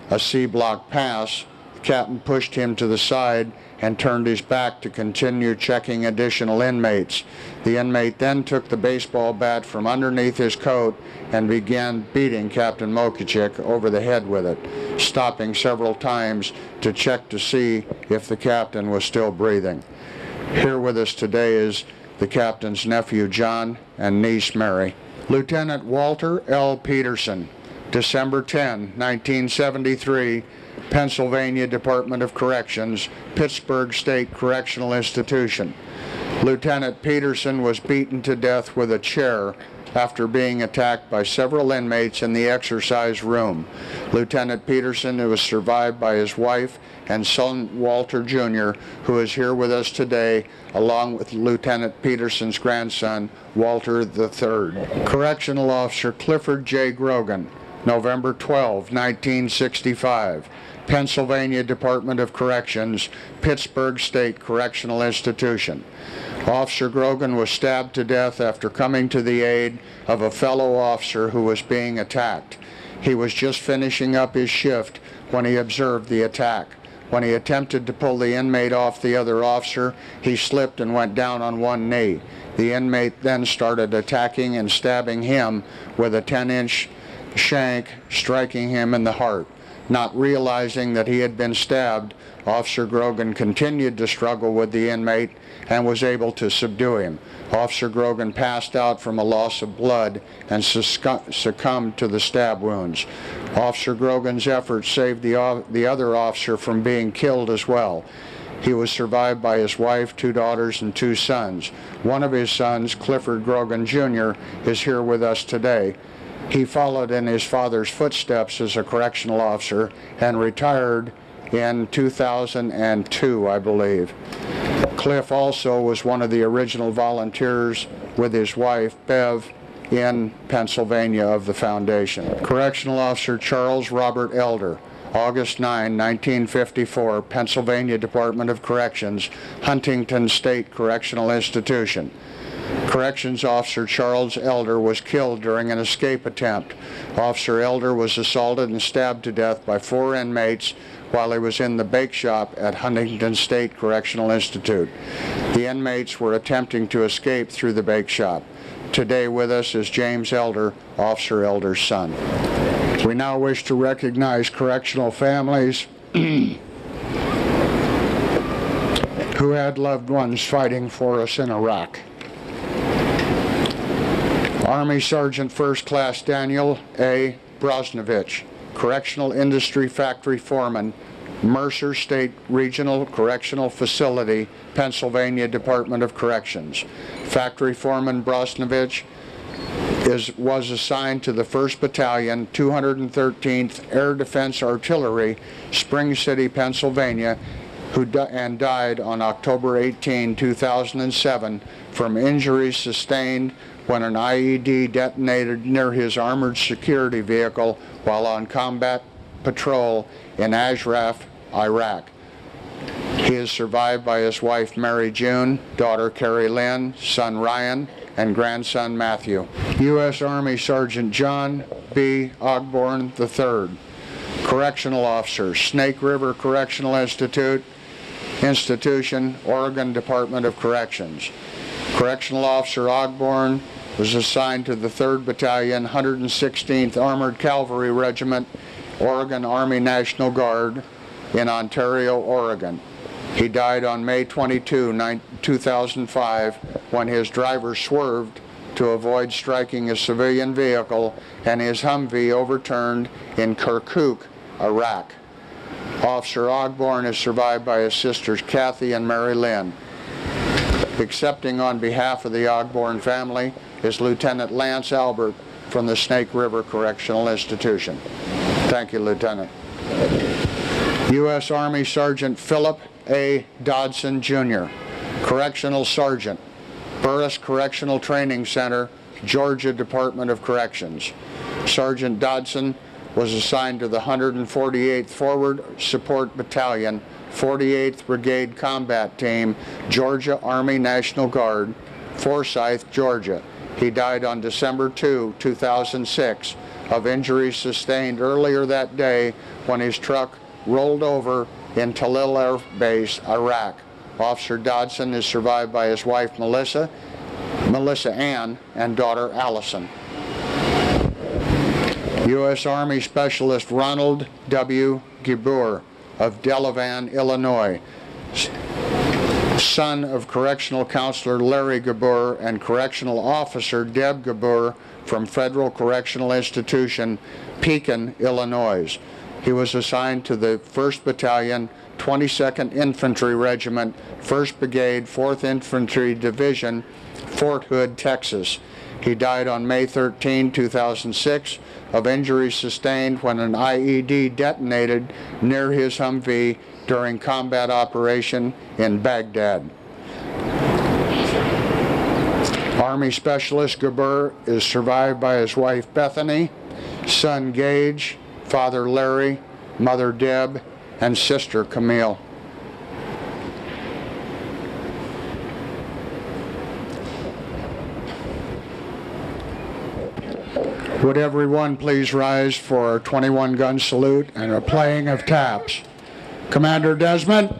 a C block pass, the captain pushed him to the side and turned his back to continue checking additional inmates. The inmate then took the baseball bat from underneath his coat and began beating Captain Mokichik over the head with it, stopping several times to check to see if the captain was still breathing. Here with us today is the captain's nephew John and niece Mary. Lieutenant Walter L. Peterson, December 10, 1973, Pennsylvania Department of Corrections, Pittsburgh State Correctional Institution. Lieutenant Peterson was beaten to death with a chair after being attacked by several inmates in the exercise room. Lieutenant Peterson was survived by his wife and son Walter Jr., who is here with us today, along with Lieutenant Peterson's grandson, Walter III. Correctional Officer Clifford J. Grogan, November 12, 1965, Pennsylvania Department of Corrections, Pittsburgh State Correctional Institution. Officer Grogan was stabbed to death after coming to the aid of a fellow officer who was being attacked. He was just finishing up his shift when he observed the attack. When he attempted to pull the inmate off the other officer, he slipped and went down on one knee. The inmate then started attacking and stabbing him with a 10-inch shank, striking him in the heart. Not realizing that he had been stabbed, Officer Grogan continued to struggle with the inmate and was able to subdue him. Officer Grogan passed out from a loss of blood and succumbed to the stab wounds. Officer Grogan's efforts saved the other officer from being killed as well. He was survived by his wife, 2 daughters, and 2 sons. One of his sons, Clifford Grogan Jr., is here with us today. He followed in his father's footsteps as a correctional officer and retired in 2002, I believe. Cliff also was one of the original volunteers with his wife, Bev, in Pennsylvania of the Foundation. Correctional Officer Charles Robert Elder, August 9, 1954, Pennsylvania Department of Corrections, Huntington State Correctional Institution. Corrections Officer Charles Elder was killed during an escape attempt. Officer Elder was assaulted and stabbed to death by 4 inmates while he was in the bake shop at Huntington State Correctional Institute. The inmates were attempting to escape through the bake shop. Today with us is James Elder, Officer Elder's son. We now wish to recognize correctional families who had loved ones fighting for us in Iraq. Army Sergeant First Class Daniel A. Brosnovich, Correctional Industry Factory Foreman, Mercer State Regional Correctional Facility, Pennsylvania Department of Corrections. Factory Foreman Brosnovich was assigned to the 1st Battalion, 213th Air Defense Artillery, Spring City, Pennsylvania, and died on October 18, 2007 from injuries sustained when an IED detonated near his armored security vehicle while on combat patrol in Ashraf, Iraq. He is survived by his wife Mary June, daughter Carrie Lynn, son Ryan, and grandson Matthew. U.S. Army Sergeant John B. Ogborn III, Correctional Officer, Snake River Correctional Institution, Oregon Department of Corrections. Correctional Officer Ogborn was assigned to the 3rd Battalion, 116th Armored Cavalry Regiment, Oregon Army National Guard in Ontario, Oregon. He died on May 22, 2005 when his driver swerved to avoid striking a civilian vehicle and his Humvee overturned in Kirkuk, Iraq. Officer Ogborn is survived by his sisters Kathy and Mary Lynn. Accepting on behalf of the Ogborn family is Lieutenant Lance Albert from the Snake River Correctional Institution. Thank you, Lieutenant. U.S. Army Sergeant Philip A. Dodson, Jr., Correctional Sergeant, Burris Correctional Training Center, Georgia Department of Corrections. Sergeant Dodson was assigned to the 148th Forward Support Battalion, 48th Brigade Combat Team, Georgia Army National Guard, Forsyth, Georgia. He died on December 2, 2006, of injuries sustained earlier that day when his truck rolled over in Talil Air Base, Iraq. Officer Dodson is survived by his wife Melissa Ann, and daughter Allison. U.S. Army Specialist Ronald W. Gabor of Delavan, Illinois, son of Correctional Counselor Larry Gabor and Correctional Officer Deb Gabor from Federal Correctional Institution, Pekin, Illinois. He was assigned to the 1st Battalion, 22nd Infantry Regiment, 1st Brigade, 4th Infantry Division, Fort Hood, Texas. He died on May 13, 2006 of injuries sustained when an IED detonated near his Humvee during combat operation in Baghdad. Army Specialist Gabor is survived by his wife Bethany, son Gage, father Larry, mother Deb, and sister Camille. Would everyone please rise for a 21-gun salute and a playing of taps. Commander Desmond.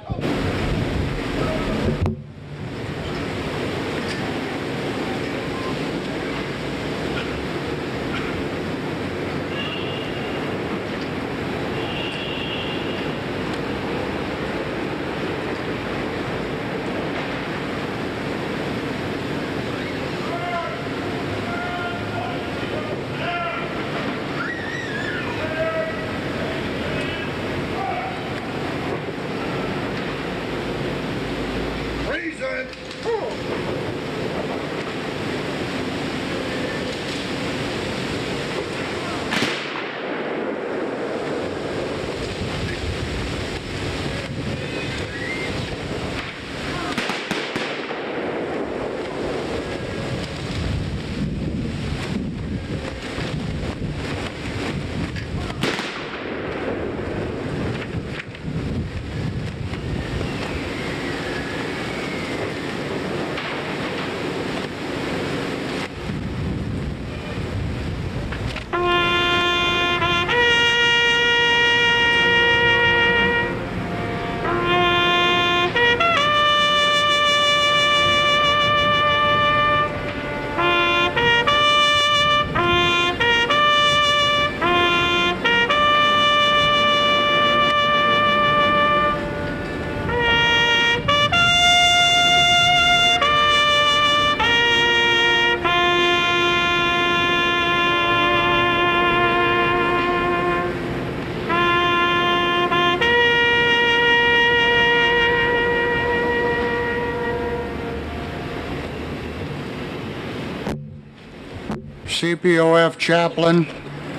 CPOF chaplain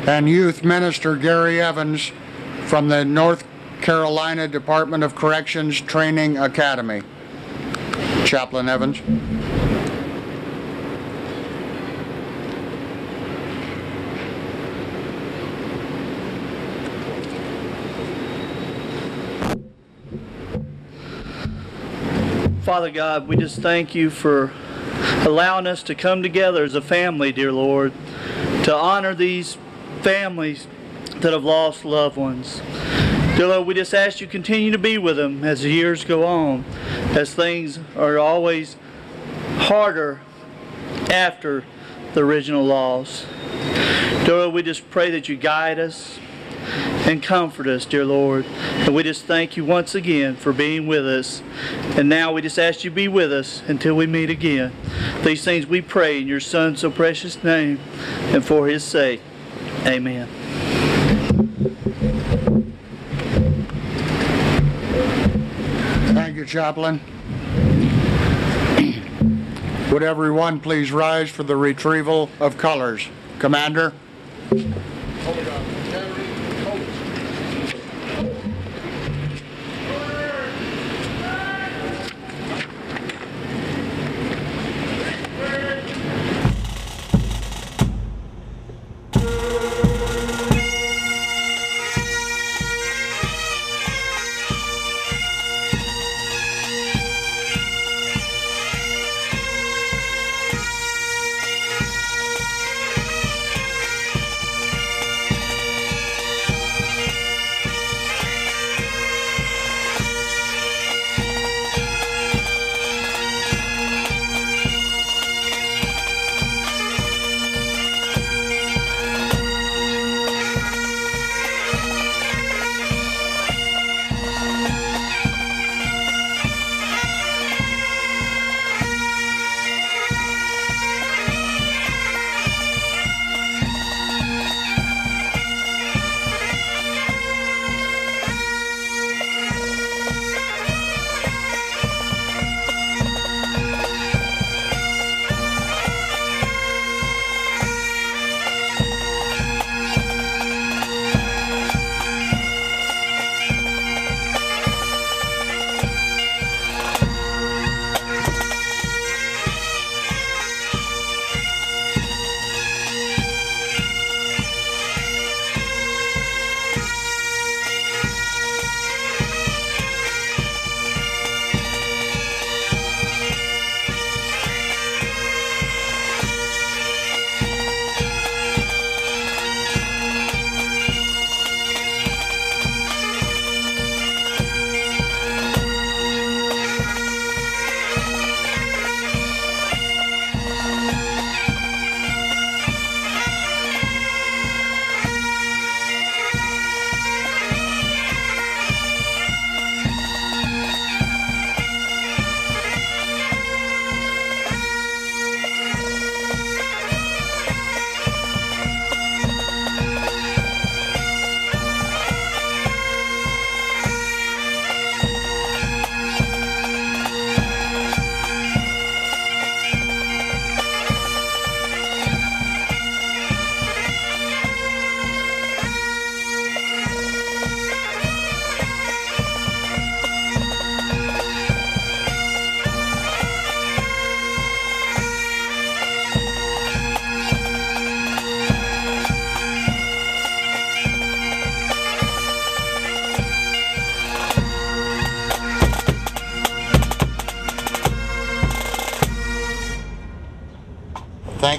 and youth minister Gary Evans from the North Carolina Department of Corrections Training Academy. Chaplain Evans. Father God, we just thank you for allowing us to come together as a family, dear Lord, to honor these families that have lost loved ones. Dear Lord, we just ask you to continue to be with them as the years go on, as things are always harder after the original loss. Dear Lord, we just pray that you guide us and comfort us, dear Lord. And we just thank you once again for being with us. And now we just ask you to be with us until we meet again. These things we pray in your Son's so precious name and for his sake. Amen. Thank you, Chaplain. Would everyone please rise for the retrieval of colors? Commander.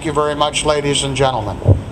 Thank you very much, ladies and gentlemen.